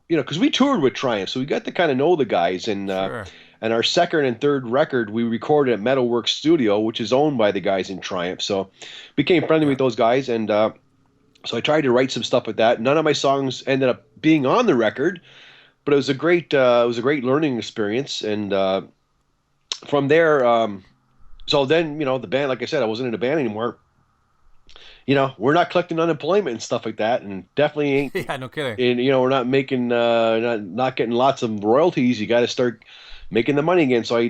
because we toured with Triumph, so we got to kind of know the guys. Sure. And our second and third record we recorded at Metalworks Studio, which is owned by the guys in Triumph. So became friendly with those guys, and so I tried to write some stuff with that. None of my songs ended up being on the record, but it was a great learning experience. And from there, so then the band, like I said, I wasn't in a band anymore. We're not collecting unemployment and stuff like that, and definitely ain't. Yeah, no kidding. And we're not making not getting lots of royalties. You got to start making the money again. So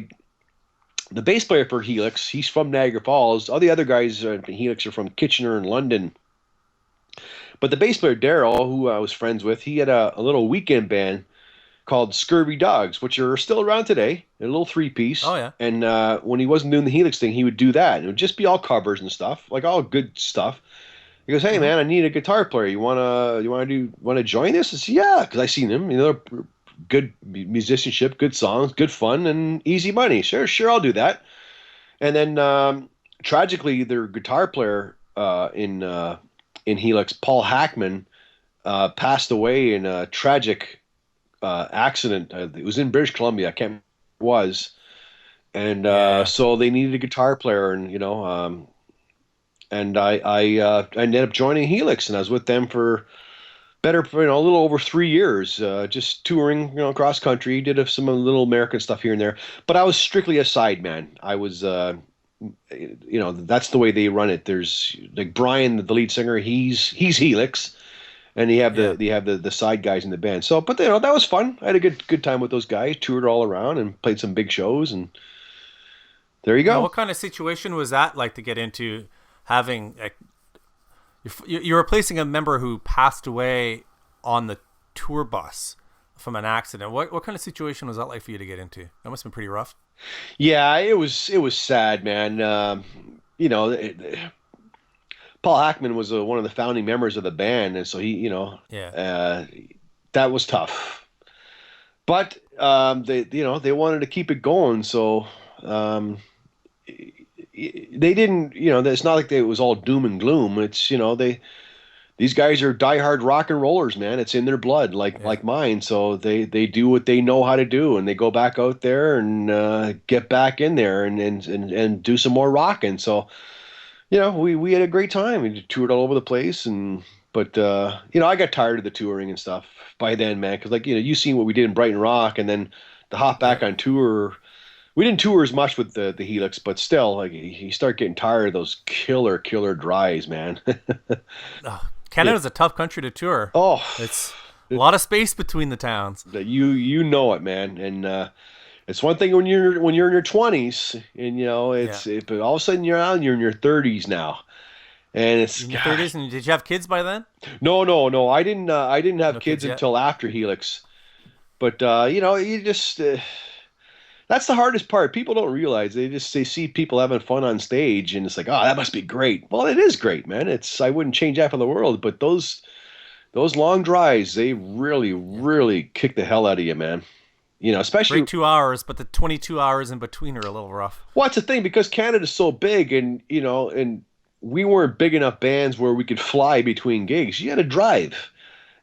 the bass player for Helix, he's from Niagara Falls. All the other guys in Helix are from Kitchener and London. But the bass player Daryl, who I was friends with, he had a little weekend band called Scurvy Dogs, which are still around today. They're a little three-piece. Oh, yeah. And when he wasn't doing the Helix thing, he would do that. And it would just be all covers and stuff, like all good stuff. He goes, "Hey man, I need a guitar player. You wanna join this?" I said, "Yeah," because I seen him. Good musicianship, good songs, good fun, and easy money. Sure, I'll do that. And then tragically, their guitar player in Helix, Paul Hackman, passed away in a tragic accident. It was in British Columbia. I can't remember what it was. And so they needed a guitar player, and I ended up joining Helix, and I was with them for a little over 3 years, just touring, across country. Did some little American stuff here and there, but I was strictly a sideman. I was, that's the way they run it. There's like Brian, the lead singer, he's Helix, and you have the side guys in the band. So, but that was fun. I had a good time with those guys. Toured all around and played some big shows, and there you go. Now, what kind of situation was that like to get into? Having you're replacing a member who passed away on the tour bus from an accident. What kind of situation was that like for you to get into? That must have been pretty rough. Yeah, it was sad, man. Paul Hackman was one of the founding members of the band, and so that was tough. But they wanted to keep it going, so. They didn't, it's not like it was all doom and gloom. It's, these guys are diehard rock and rollers, man. It's in their blood, like mine. So they do what they know how to do, and they go back out there and get back in there and do some more rocking. So, we had a great time. We toured all over the place, but I got tired of the touring and stuff by then, man. Because you seen what we did in Brighton Rock, and then to hop back on tour. We didn't tour as much with the Helix, but still, you start getting tired of those killer drives, man. Canada's a tough country to tour. Oh, it's a lot of space between the towns. You know it, man. And it's one thing when you're in your 20s, and but all of a sudden you're in your 30s now, and it's in your 30s. And did you have kids by then? No. I didn't have kids until after Helix, but you just. That's the hardest part. People don't realize they see people having fun on stage, and it's like, oh, that must be great. Well, it is great, man. I wouldn't change that for the world. But those long drives, they really kick the hell out of you, man. Especially great 2 hours, but the 22 hours in between are a little rough. Well, that's the thing, because Canada's so big, and and we weren't big enough bands where we could fly between gigs. You had to drive.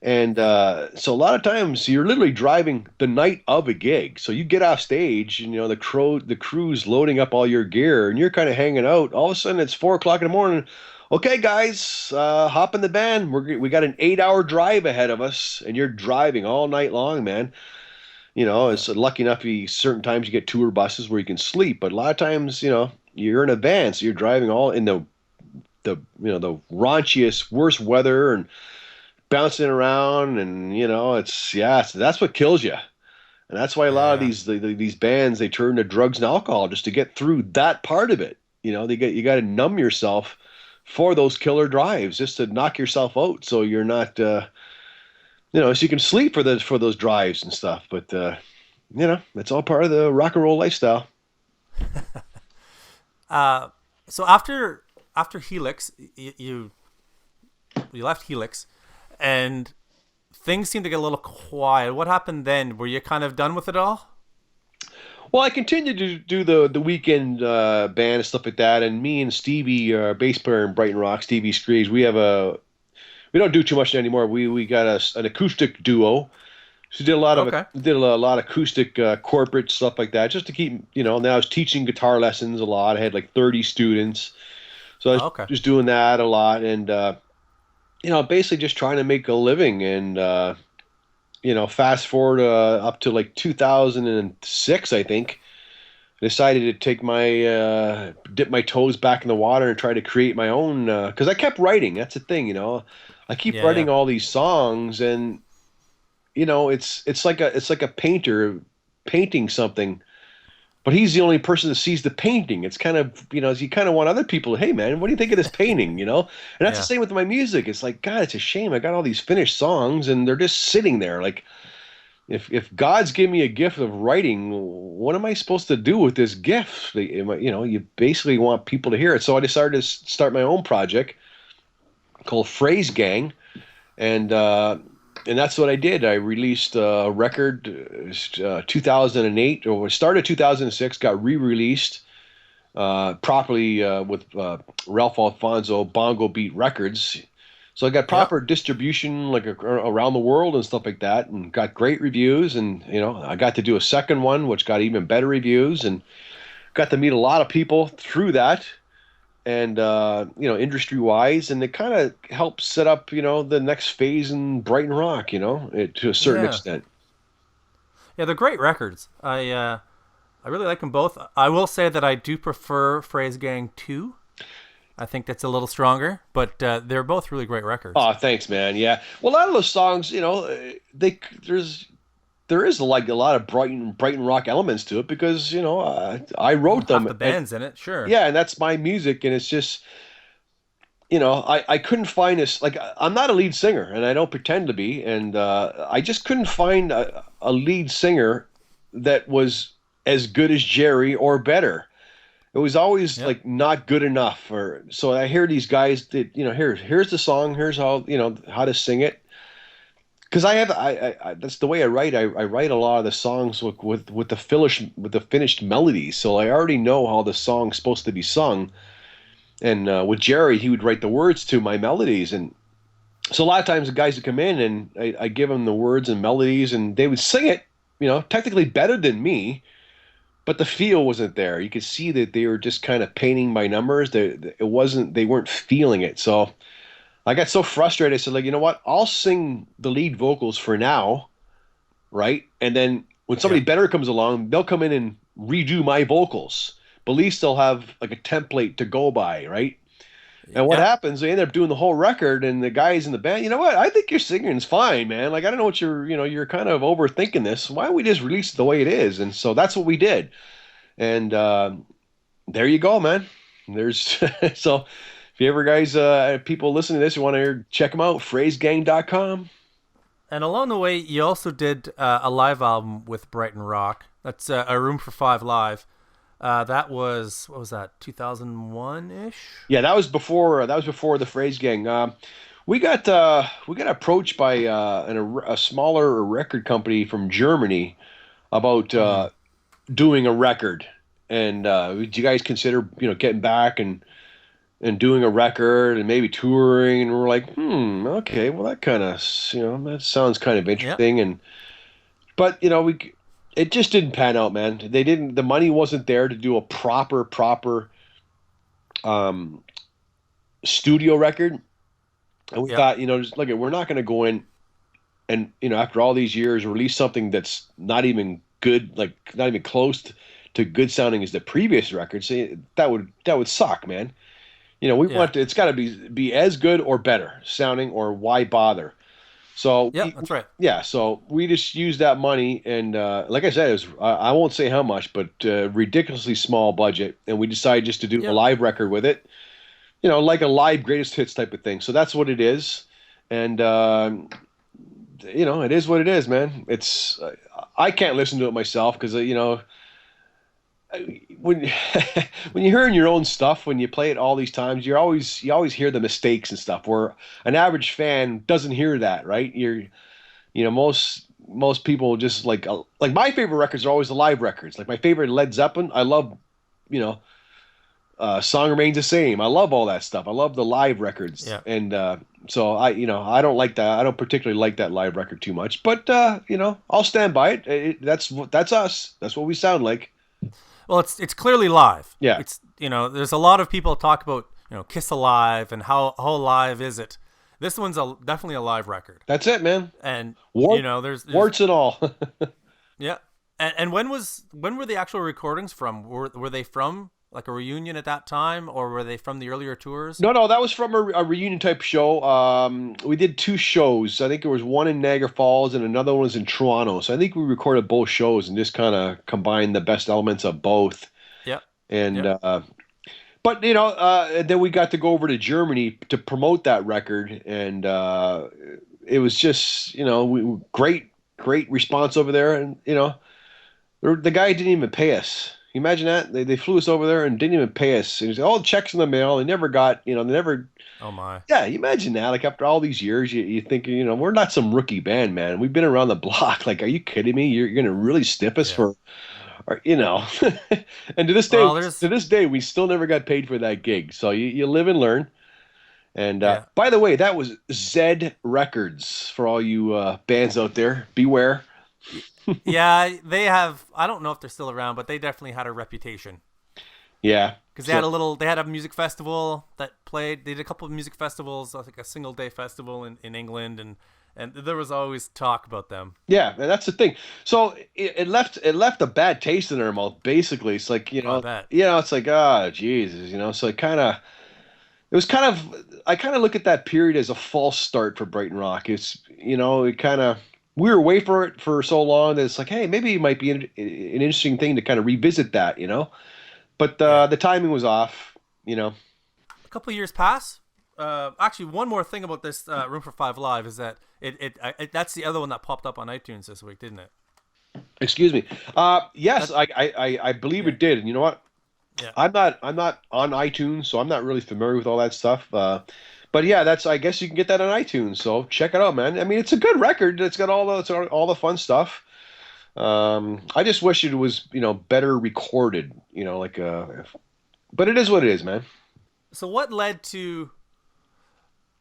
And so a lot of times you're literally driving the night of a gig. So you get off stage, and the crew's loading up all your gear, and you're kind of hanging out. All of a sudden it's 4:00 in the morning. Okay, guys, hop in the van. We got an 8-hour drive ahead of us, and you're driving all night long, man. It's lucky enough. Certain times you get tour buses where you can sleep, but a lot of times, you're in a van, so you're driving all in the raunchiest, worst weather and bouncing around, and so that's what kills you, and that's why a lot of these bands, they turn to drugs and alcohol just to get through that part of it. You got to numb yourself for those killer drives, just to knock yourself out, so you're not so you can sleep for those drives and stuff. But that's all part of the rock and roll lifestyle. So after Helix, you left Helix. And things seemed to get a little quiet. What happened then? Were you kind of done with it all? Well, I continued to do the weekend band and stuff like that. And me and Stevie, our bass player in Brighton Rock, Stevie Screes, we don't do too much anymore. We got an acoustic duo. So did a lot of Okay. acoustic corporate stuff like that, just to keep, And I was teaching guitar lessons a lot. I had like 30 students, so I was Okay. just doing that a lot, and basically just trying to make a living. And fast forward up to like 2006, I think. I decided to take my dip my toes back in the water and try to create my own, because I kept writing. That's the thing. I keep Yeah, yeah. writing all these songs, and it's like a painter painting something, but he's the only person that sees the painting. It's kind of, you kind of want other people, hey man, what do you think of this painting, And that's the Yeah. same with my music. It's like, God, it's a shame. I got all these finished songs and they're just sitting there. Like, if God's given me a gift of writing, what am I supposed to do with this gift? You basically want people to hear it. So I decided to start my own project called Fraze Gang, and that's what I did. I released a record, 2008, or started 2006, got re-released properly with Ralph Alfonso Bongo Beat Records. So I got Yep. proper distribution like around the world and stuff like that, and got great reviews. And I got to do a second one, which got even better reviews, and got to meet a lot of people through that, and industry wise, and it kind of helped set up the next phase in Brighton Rock, to a certain Yeah. extent. Yeah, they're great records. I really like them both. I will say that I do prefer Fraze Gang 2. I think that's a little stronger, but they're both really great records. Oh, thanks, man. Yeah. Well, a lot of those songs, they there is like a lot of Brighton Rock elements to it, because I Well, wrote half them, the and band's in it, sure. yeah, and that's my music, and it's just I couldn't find this, like, I'm not a lead singer, and I don't pretend to be, and I just couldn't find a lead singer that was as good as Jerry or better. It was always Yep. like not good enough. Or so I hear these guys that, here's the song, here's how to sing it. Because that's the way I write. I write a lot of the songs with the finished melodies, so I already know how the song's supposed to be sung. And with Jerry, he would write the words to my melodies, and so a lot of times the guys would come in, and I give them the words and melodies, and they would sing it, technically better than me, but the feel wasn't there. You could see that they were just kind of painting by numbers. They weren't feeling it. So I got so frustrated. I said, like, you know what? I'll sing the lead vocals for now, right? And then when somebody Yeah. better comes along, they'll come in and redo my vocals. But at least they'll have like a template to go by, right? And what Yeah. happens? They end up doing the whole record, and the guys in the band, you know what? I think your singing's fine, man. Like, I don't know what you're kind of overthinking this. Why don't we just release it the way it is? And so that's what we did. And there you go, man. There's so if you ever guys, people listening to this, you want to check them out, phrasegang.com. And along the way, you also did a live album with Brighton Rock. That's A Room for Five Live. That was, what was that, 2001 ish? Yeah, that was before the Phrase Gang. We got approached by a smaller record company from Germany about Mm-hmm. doing a record, and would you guys consider getting back and doing a record and maybe touring? And we're like, okay, well, that kind of that sounds kind of Yep. interesting. And but we it just didn't pan out, man. The money wasn't there to do a proper um, studio record. And we Yep. thought, just look, we're not going to go in and after all these years release something that's not even good, like not even close to good sounding as the previous record. See, that would suck, man. We Yeah. want to, it's got to be as good or better sounding, or why bother? So Yep. That's right. yeah, so we just used that money, and like I said, it was, I won't say how much, but ridiculously small budget, and we decided just to do a Yep. live record with it, like a live greatest hits type of thing. So that's what it is, and it is what it is, man. I can't listen to it myself because when when you're hearing your own stuff, when you play it all these times, you always hear the mistakes and stuff, where an average fan doesn't hear that, right? Most people just like my favorite records are always the live records. Like my favorite Led Zeppelin, I love, you know Song Remains the Same. I love all that stuff. I love the live records, Yeah. and So I don't like that. I don't particularly like that live record too much, but I'll stand by it. That's us. That's what we sound like. Well, it's clearly live. Yeah, It's there's a lot of people talk about Kiss Alive and how live is it. This one's definitely a live record, that's it, man. and Wart, there's warts and all. yeah. And when were the actual recordings from? Were they from like a reunion at that time, or were they from the earlier tours? No, no, that was from a reunion type show. We did two shows. I think there was one in Niagara Falls and another one was in Toronto. So I think we recorded both shows and just kind of combined the best elements of both. Yeah, And yeah. but then we got to go over to Germany to promote that record, and it was just great response over there, and the guy didn't even pay us. You imagine that? They flew us over there and didn't even pay us. And he said, "All the checks in the mail." They never got, they never. Oh my. Yeah, you imagine that. Like after all these years, you think, we're not some rookie band, man. We've been around the block. Like, are you kidding me? You're gonna really stiff us Yeah. for, or, And Well, there's to this day, we still never got paid for that gig. So you live and learn. And yeah. by the way, that was Zed Records for all you bands out there. Beware. Yeah, they have. I don't know if they're still around, but they definitely had a reputation Yeah. because So they had a music festival that played. They did a couple of music festivals, I think a single day festival in England, and there was always talk about them. yeah, and that's the thing. So it left a bad taste in our mouth. Basically, it's like Oh, I bet. it's like Jesus, So it was kind of I kind of look at that period as a false start for Brighton Rock. It's it kind of we were away for it for so long that it's like, hey, maybe it might be an interesting thing to kind of revisit that. But Yeah. the timing was off. A couple of years pass. Actually, one more thing about this Room for Five Live is that that's the other one that popped up on iTunes this week, didn't it? Excuse me. Yes, That, I believe yeah, it did. And you know what? yeah. I'm not on iTunes, so I'm not really familiar with all that stuff. But yeah, I guess you can get that on iTunes. So check it out, man. I mean, it's a good record. It's got all the fun stuff. I just wish it was better recorded. But it is what it is, man. So what led to?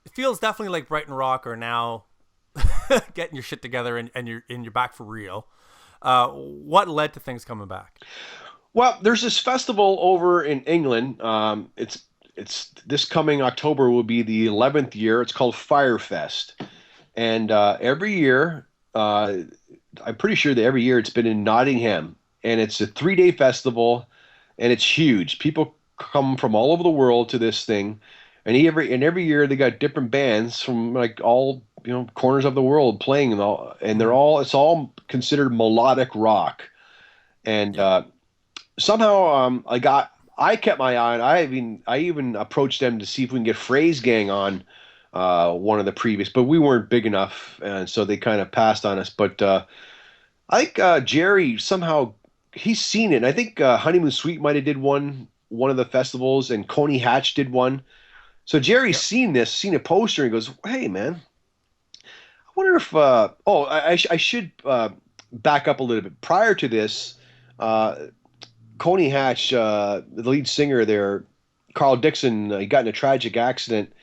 It feels definitely like Brighton Rock are now getting your shit together and you're back for real. What led to things coming back? Well, there's this festival over in England. It's this coming October will be the 11th year. It's called Firefest, and every year, I'm pretty sure that every year it's been in Nottingham, and it's a 3-day festival, and it's huge. People come from all over the world to this thing, and every year they got different bands from like all corners of the world playing, and Mm-hmm. it's all considered melodic rock, and Yep. somehow I kept my eye on. I even approached them to see if we can get Fraze Gang on one of the previous, but we weren't big enough, and so they kind of passed on us. But I think Jerry somehow he's seen it. And I think Honeymoon Suite might have did one of the festivals, and Coney Hatch did one. So Jerry's Yep. seen a poster, and goes, "Hey, man, I wonder if." I should back up a little bit. Prior to this, uh, Coney Hatch, the lead singer there, Carl Dixon, he got in a tragic accident,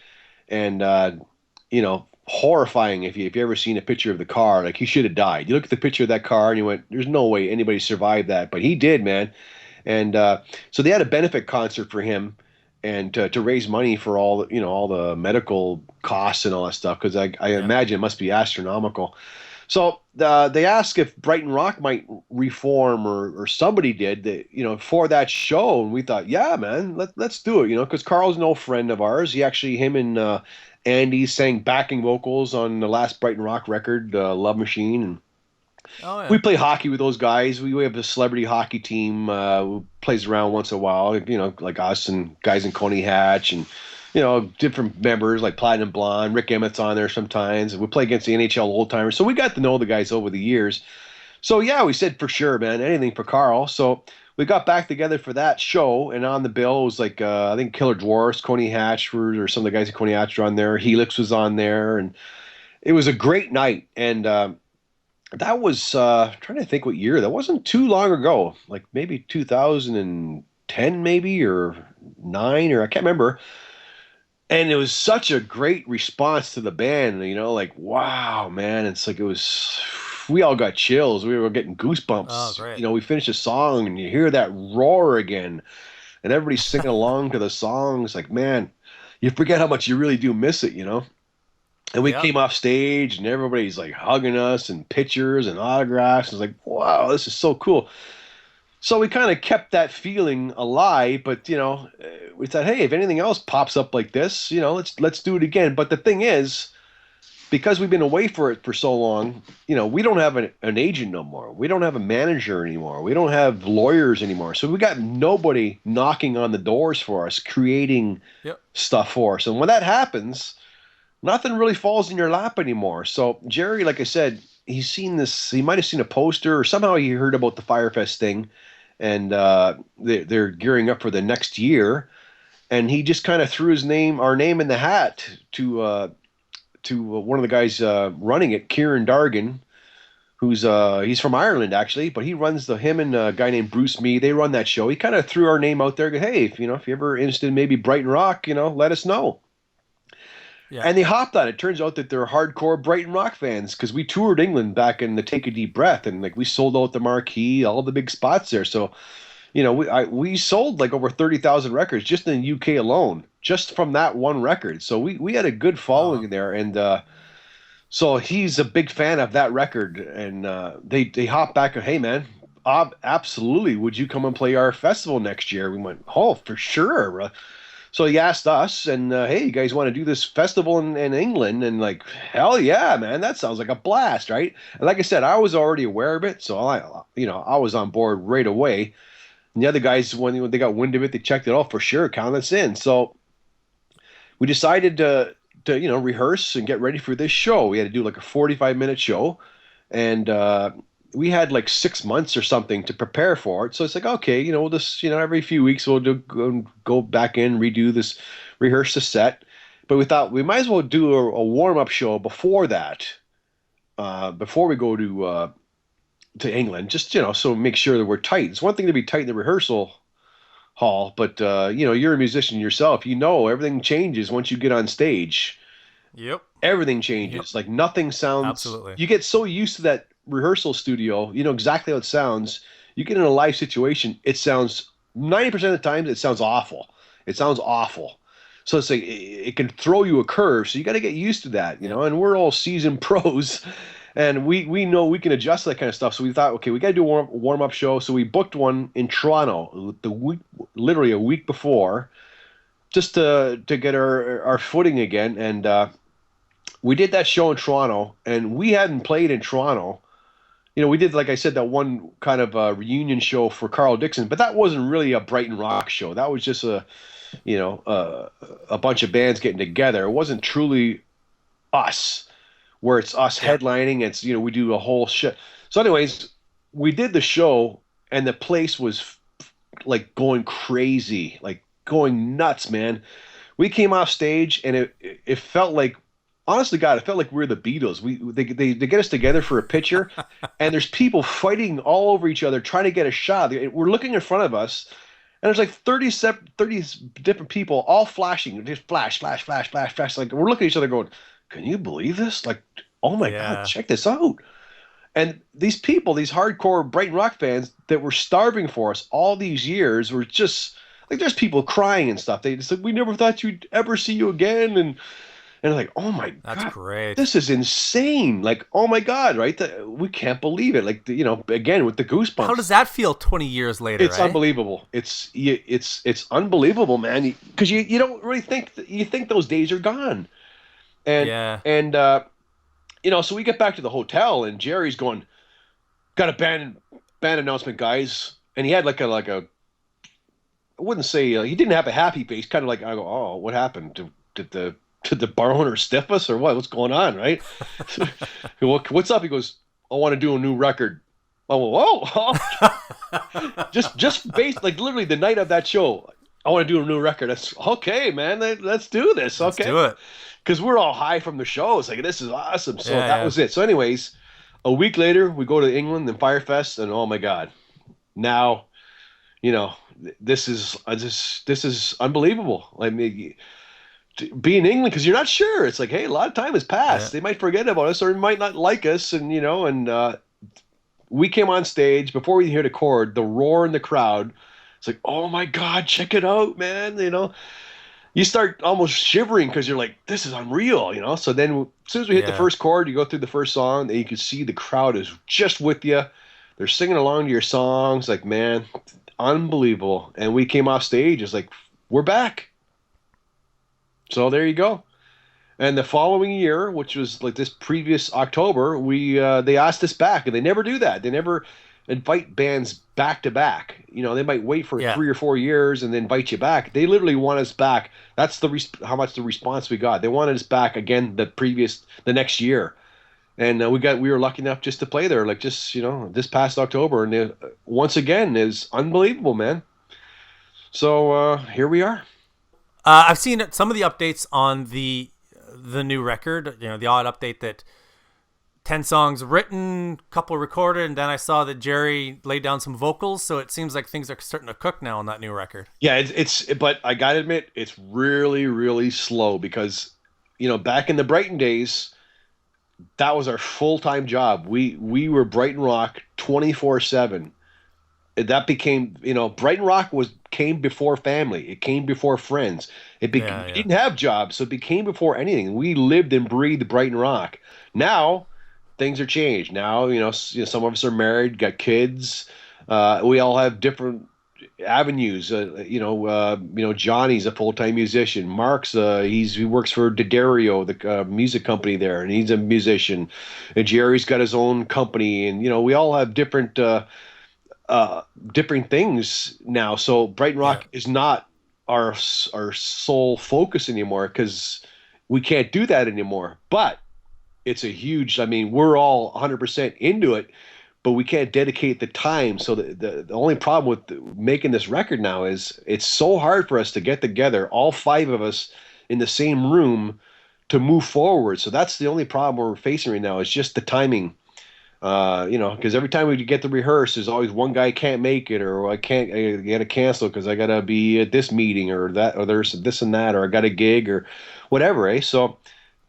and horrifying if you ever seen a picture of the car. Like, he should have died. You look at the picture of that car and you went, "There's no way anybody survived that," but he did, man. And so they had a benefit concert for him, and to raise money for all the medical costs and all that stuff, because I Yep. imagine it must be astronomical. So they asked if Brighton Rock might reform, or somebody did, for that show, and we thought, yeah, man, let's do it, because Carl's no friend of ours. Him and Andy sang backing vocals on the last Brighton Rock record, Love Machine, and Oh we yeah. play hockey with those guys. We have a celebrity hockey team who plays around once in a while, like us and guys in Coney Hatch, and different members like Platinum Blonde, Rick Emmett's on there sometimes. We play against the NHL old timers, so we got to know the guys over the years. So yeah, we said for sure, man, anything for Carl. So we got back together for that show, and on the bill was like I think Killer Dwarfs, Coney Hatch, or some of the guys at Coney Hatch were on there. Helix was on there, and it was a great night. And that was trying to think what year. That wasn't too long ago, like maybe 2010, maybe, or nine, or I can't remember. And it was such a great response to the band, you know, like, wow, man. It's like it was, we all got chills. We were getting Oh, goosebumps. great. You know, we finished a song and you hear that roar again, and everybody's singing along to the songs. Like, man, you forget how much you really do miss it, you know? And we Yep. came off stage and everybody's like hugging us and pictures and autographs. It's like, wow, this is so cool. So we kind of kept that feeling alive, but you know, we thought, hey, if anything else pops up like this, you know, let's do it again. But the thing is, because we've been away for it for so long, you know, we don't have an agent no more. We don't have a manager anymore. We don't have lawyers anymore. So we got nobody knocking on the doors for us, creating Yep. stuff for us. And when that happens, nothing really falls in your lap anymore. So Jerry, like I said, he's seen this. He might have seen a poster, or somehow he heard about the Firefest thing, and they're gearing up for the next year. And he just kind of threw our name in the hat to one of the guys running it, Kieran Dargan, who's he's from Ireland actually, but he runs him and a guy named Bruce Mee. They run that show. He kind of threw our name out there. Go, hey, if you ever interested in maybe Brighton Rock, you know, let us know. Yeah. And they hopped on it. Turns out that they're hardcore Brighton Rock fans because we toured England back in the Take a Deep Breath, and like we sold out the marquee, all the big spots there. So you know, we sold like over 30,000 records just in the UK alone, just from that one record. So we had a good Wow. following there, and so he's a big fan of that record, and they hopped back and hey man, absolutely, would you come and play our festival next year? We went, oh for sure. So he asked us, and hey, you guys want to do this festival in England? And like, hell yeah, man, that sounds like a blast, right? And like I said, I was already aware of it, so I was on board right away. And the other guys, when they got wind of it, they checked it out for sure, count us in. So we decided to rehearse and get ready for this show. We had to do like a 45-minute show, and we had like 6 months or something to prepare for it. So it's like, okay, we'll just every few weeks we'll go back in, redo this, rehearse the set. But we thought we might as well do a warm up show before that, before we go to England, just so make sure that we're tight. It's one thing to be tight in the rehearsal hall, but you're a musician yourself. Everything changes once you get on stage. Yep. Everything Yep. changes. Like nothing sounds. Absolutely. You get so used to that rehearsal studio. You know exactly how it sounds. You get in a live situation, it sounds 90% of the time it sounds awful. It sounds awful. So it's like it can throw you a curve. So you got to get used to that, Yep. And we're all seasoned pros, and we know we can adjust that kind of stuff. So we thought, okay, we got to do a warm up show. So we booked one in Toronto literally a week before, just to get our footing again. And we did that show in Toronto, and we hadn't played in Toronto. We did, like I said, that one kind of reunion show for Carl Dixon, but that wasn't really a Brighton Rock show. That was just a bunch of bands getting together. It wasn't truly us, where it's us Yeah. headlining. It's we do a whole shit. So, anyways, we did the show, and the place was like going crazy, like going nuts, man. We came off stage, and it felt like, honestly, God, it felt like we were the Beatles. They get us together for a picture, and there's people fighting all over each other trying to get a shot. We're looking in front of us, and there's like 30 different people all flashing, just flash, flash, flash, flash, flash. Like we're looking at each other going, "Can you believe this? Like, oh my God, Yeah. check this out!" And these people, these hardcore Brighton Rock fans that were starving for us all these years, were just like, there's people crying and stuff. They just like, "We never thought you'd ever see you again," and like, oh my That's God, great. this is insane. Like, oh my God, right? We can't believe it. Like, again, with the How does goosebumps. that feel 20 years later, It's right? unbelievable. It's unbelievable, man. Because you don't really think you think those days are gone. And Yeah. and so we get back to the hotel, and Jerry's going, got a band announcement, guys. And he had like a I wouldn't say he didn't have a happy face. Kind of like, I go, oh, what happened? Did the bar owner stiff us or what? What's going on, right? What's up? He goes, I want to do a new record. Oh, whoa! just based like literally the night of that show. I want to do a new record. That's okay, man. Let's do this, Let's okay? do it. Because we're all high from the show. It's like, this is awesome. So Yeah, that yeah. was it. So, anyways, a week later, we go to England and Firefest, and oh my God, now this is unbelievable. I mean, be in England because you're not sure. It's like, hey, a lot of time has Yeah. passed. They might forget about us or might not like us, and we came on stage before we hear the chord, the roar in the crowd. It's like, oh my God, check it out, man. You start almost shivering because you're like, this is unreal, So then as soon as we hit the Yeah. first chord, you go through the first song, and you can see the crowd is just with you. They're singing along to your songs, like, man, unbelievable. And we came off stage, it's like, we're back. So there you go. And the following year, which was like this previous October, we they asked us back, and they never do that. They never invite bands back to back. They might wait for Yeah. 3 or 4 years and then invite you back. They literally want us back. That's how much the response we got. They wanted us back again the next year, and we were lucky enough just to play there, like just this past October, and once again is unbelievable, man. So here we are. I've seen some of the updates on the new record. The odd update that 10 songs written, couple recorded, and then I saw that Jerry laid down some vocals. So it seems like things are starting to cook now on that new record. Yeah, but I gotta admit, it's really, really slow because, back in the Brighton days, that was our full-time job. We were Brighton Rock 24/7. That became, Brighton Rock came before family. It came before friends. We didn't have jobs, so it became before anything. We lived and breathed Brighton Rock. Now things are changed. Now, some of us are married, got kids. We all have different avenues. Johnny's a full-time musician. Mark's he works for D'Addario, the music company there, and he's a musician. And Jerry's got his own company, and we all have different things now. So Brighton Rock is not our sole focus anymore because we can't do that anymore. But it's a huge. I mean, we're all 100% into it, but we can't dedicate the time. So the only problem with making this record now is it's so hard for us to get together, all five of us in the same room, to move forward. So that's the only problem we're facing right now is just the timing. Because every time we get to rehearse, there's always one guy can't make it, or I got to cancel because I got to be at this meeting or that, or there's this and that, or I got a gig or whatever, eh? So,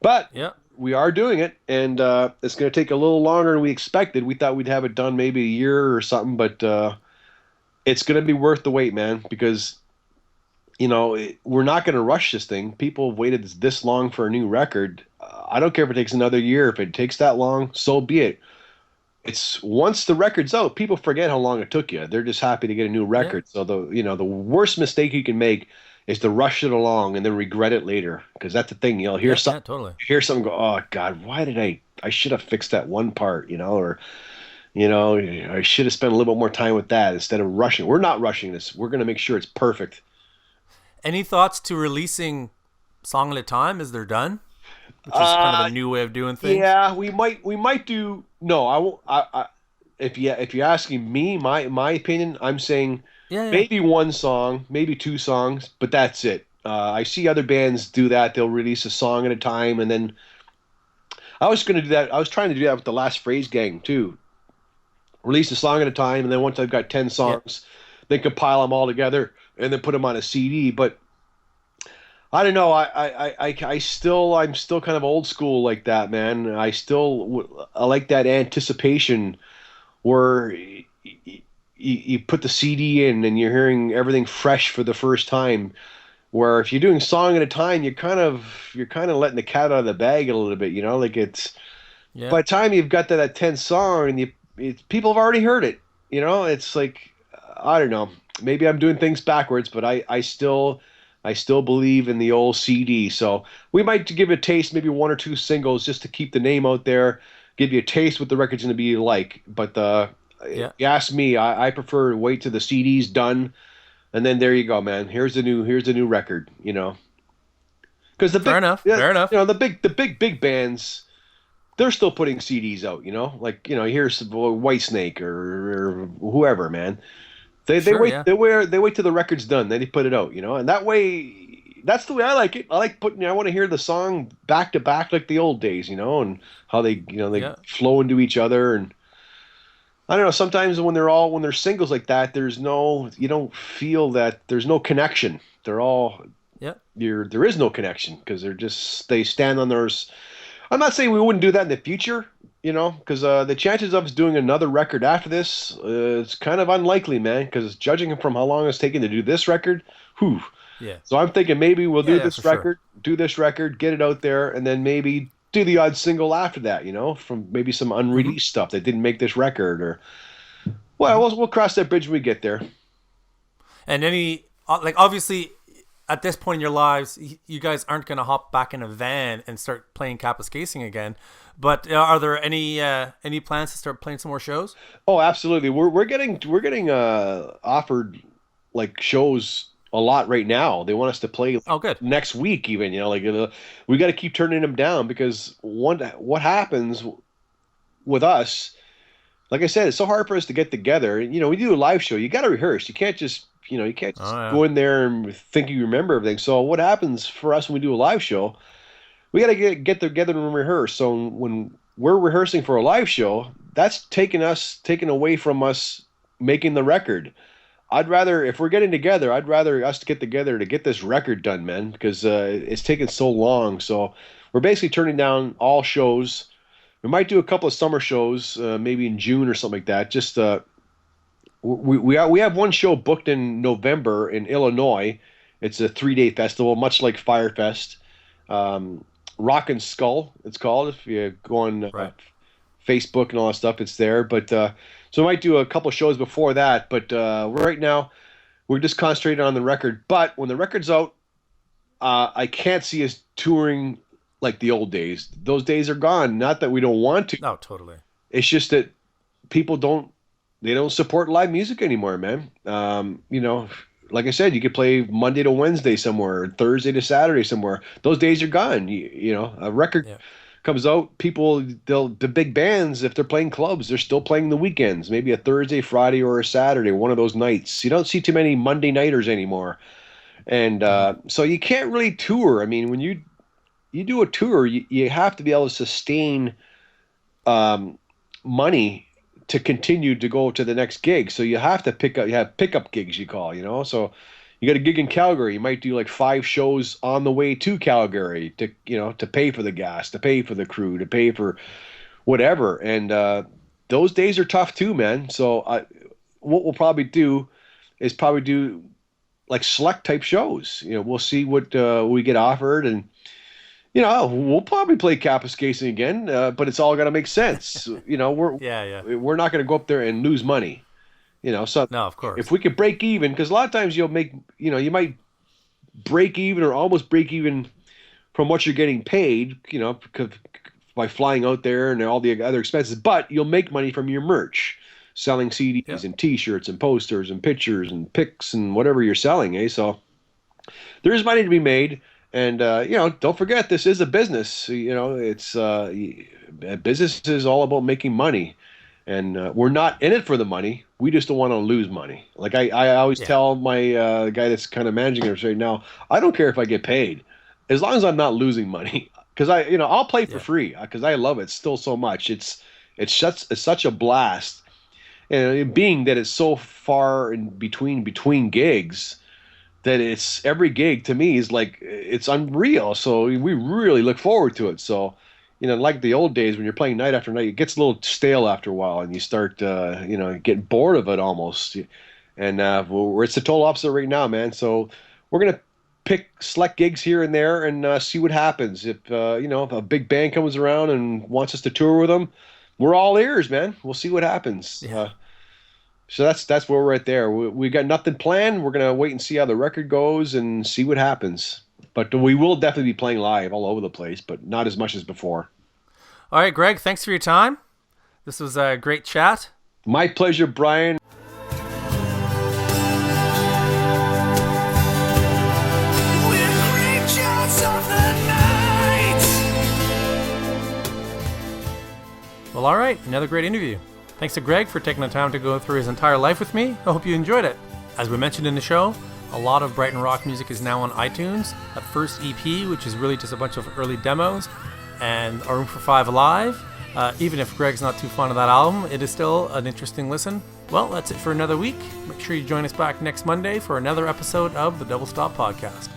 but we are doing it, and it's going to take a little longer than we expected. We thought we'd have it done maybe a year or something, but it's going to be worth the wait, man, because we're not going to rush this thing. People have waited this long for a new record. I don't care if it takes another year. If it takes that long, so be it. It's once the record's out, people forget how long it took you. They're just happy to get a new record. So the worst mistake you can make is to rush it along and then regret it later. Because that's the thing, you'll hear something, totally. you hear something go, oh God, why did I should have fixed that one part, or I should have spent a little bit more time with that instead of rushing. We're not rushing this. We're going to make sure it's perfect. Any thoughts to releasing song at a time as they're done? Which is kind of a new way of doing things. Yeah, we might do. No, I won't. If you're asking me, my opinion, I'm saying maybe one song, maybe two songs, but that's it. I see other bands do that. They'll release a song at a time, and then I was going to do that. I was trying to do that with the last Fraze Gang too. Release a song at a time, and then once I've got 10 songs, then compile them all together and then put them on a CD. But I don't know. I'm still kind of old school like that, man. I like that anticipation where you put the CD in and you're hearing everything fresh for the first time. Where if you're doing song at a time, you're kind of letting the cat out of the bag a little bit, like it's. Yeah. By the time you've got to that 10th song, and people have already heard it, It's like I don't know. Maybe I'm doing things backwards, but I still believe in the old CD. So we might give it a taste, maybe one or two singles just to keep the name out there, give you a taste what the record's going to be like. But you ask me, I prefer to wait till the CD's done, and then there you go, man. Here's the new record, Because fair enough. The big bands, they're still putting CDs out, Like here's Whitesnake or whoever, man. They wait till the record's done, then they put it out, and that way, that's the way I like it. I like I want to hear the song back to back like the old days, and how they flow into each other. And I don't know, sometimes when they're singles like that, you don't feel that there's no connection. They're all Yeah. there is no connection because they stand on theirs. I'm not saying we wouldn't do that in the future, because the chances of us doing another record after this, it's kind of unlikely, man. Because judging from how long it's taken to do this record, whew. Yeah. So I'm thinking maybe we'll Yeah, for sure. do this record, get it out there, and then maybe do the odd single after that, from maybe some Hmm. unreleased stuff that didn't make this record, or well, Hmm. we'll cross that bridge when we get there. And any like obviously at this point in your lives, you guys aren't going to hop back in a van and start playing Kapuskasing again. But are there any plans to start playing some more shows? Oh, absolutely. We're getting offered like shows a lot right now. They want us to play like Oh, good. next week even, like we got to keep turning them down because what happens with us, like I said, it's so hard for us to get together. And we do a live show. You got to rehearse. You can't Oh just yeah. go in there and think you remember everything. So what happens for us when we do a live show, we got to get together and rehearse. So when we're rehearsing for a live show, that's taken away from us making the record. I'd rather, if we're getting together, I'd rather us to get together to get this record done, man, because it's taken so long. So we're basically turning down all shows. We might do a couple of summer shows, maybe in June or something like that. Just we have one show booked in November in Illinois. It's a 3-day festival, much like Firefest. Um, Rock and Skull, it's called. If you go on Right. Facebook and all that stuff, it's there. But so we might do a couple shows before that. But right now, we're just concentrating on the record. But when the record's out, I can't see us touring like the old days. Those days are gone. Not that we don't want to. Oh, totally. It's just that people don't support live music anymore, man. Like I said, you could play Monday to Wednesday somewhere, or Thursday to Saturday somewhere. Those days are gone. A record Yeah. comes out, the big bands, if they're playing clubs, they're still playing the weekends, maybe a Thursday, Friday, or a Saturday, one of those nights. You don't see too many Monday nighters anymore. And Hmm. so you can't really tour. I mean, when you do a tour, you have to be able to sustain um, money to continue to go to the next gig. So you have to you have pickup gigs, you call, So you got a gig in Calgary, you might do like 5 shows on the way to Calgary to pay for the gas, to pay for the crew, to pay for whatever. And those days are tough too, man. So what we'll probably do is probably do like select type shows. We'll see what we get offered, and we'll probably play Kapuskasing again, but it's all got to make sense. Yeah, yeah. We're not going to go up there and lose money. So No, of if course. we could break even, because a lot of times you'll make, you might break even or almost break even from what you're getting paid, because by flying out there and all the other expenses, but you'll make money from your merch, selling Yeah. CDs and T-shirts and posters and pictures and pics and whatever you're selling, eh? So there's money to be made. And don't forget, this is a business. It's business is all about making money, and we're not in it for the money. We just don't want to lose money. Like I always Yeah. tell my guy that's kind of managing us right now, I don't care if I get paid, as long as I'm not losing money. Because I'll play for Yeah. free because I love it still so much. It's such a blast, and being that it's so far in between gigs that it's every gig to me is like it's unreal. So we really look forward to it. So, like the old days when you're playing night after night, it gets a little stale after a while, and you start, getting bored of it almost. And it's the total opposite right now, man. So we're gonna pick select gigs here and there and see what happens. If a big band comes around and wants us to tour with them, we're all ears, man. We'll see what happens. Yeah. So that's where we're at there. We got nothing planned. We're gonna wait and see how the record goes and see what happens. But we will definitely be playing live all over the place, but not as much as before. All right, Greg, thanks for your time. This was a great chat. My pleasure, Brian. Well, all right, another great interview. Thanks to Greg for taking the time to go through his entire life with me. I hope you enjoyed it. As we mentioned in the show, a lot of Brighton Rock music is now on iTunes. That first EP, which is really just a bunch of early demos, and A Room for Five Alive. Even if Greg's not too fond of that album, it is still an interesting listen. Well, that's it for another week. Make sure you join us back next Monday for another episode of the Double Stop Podcast.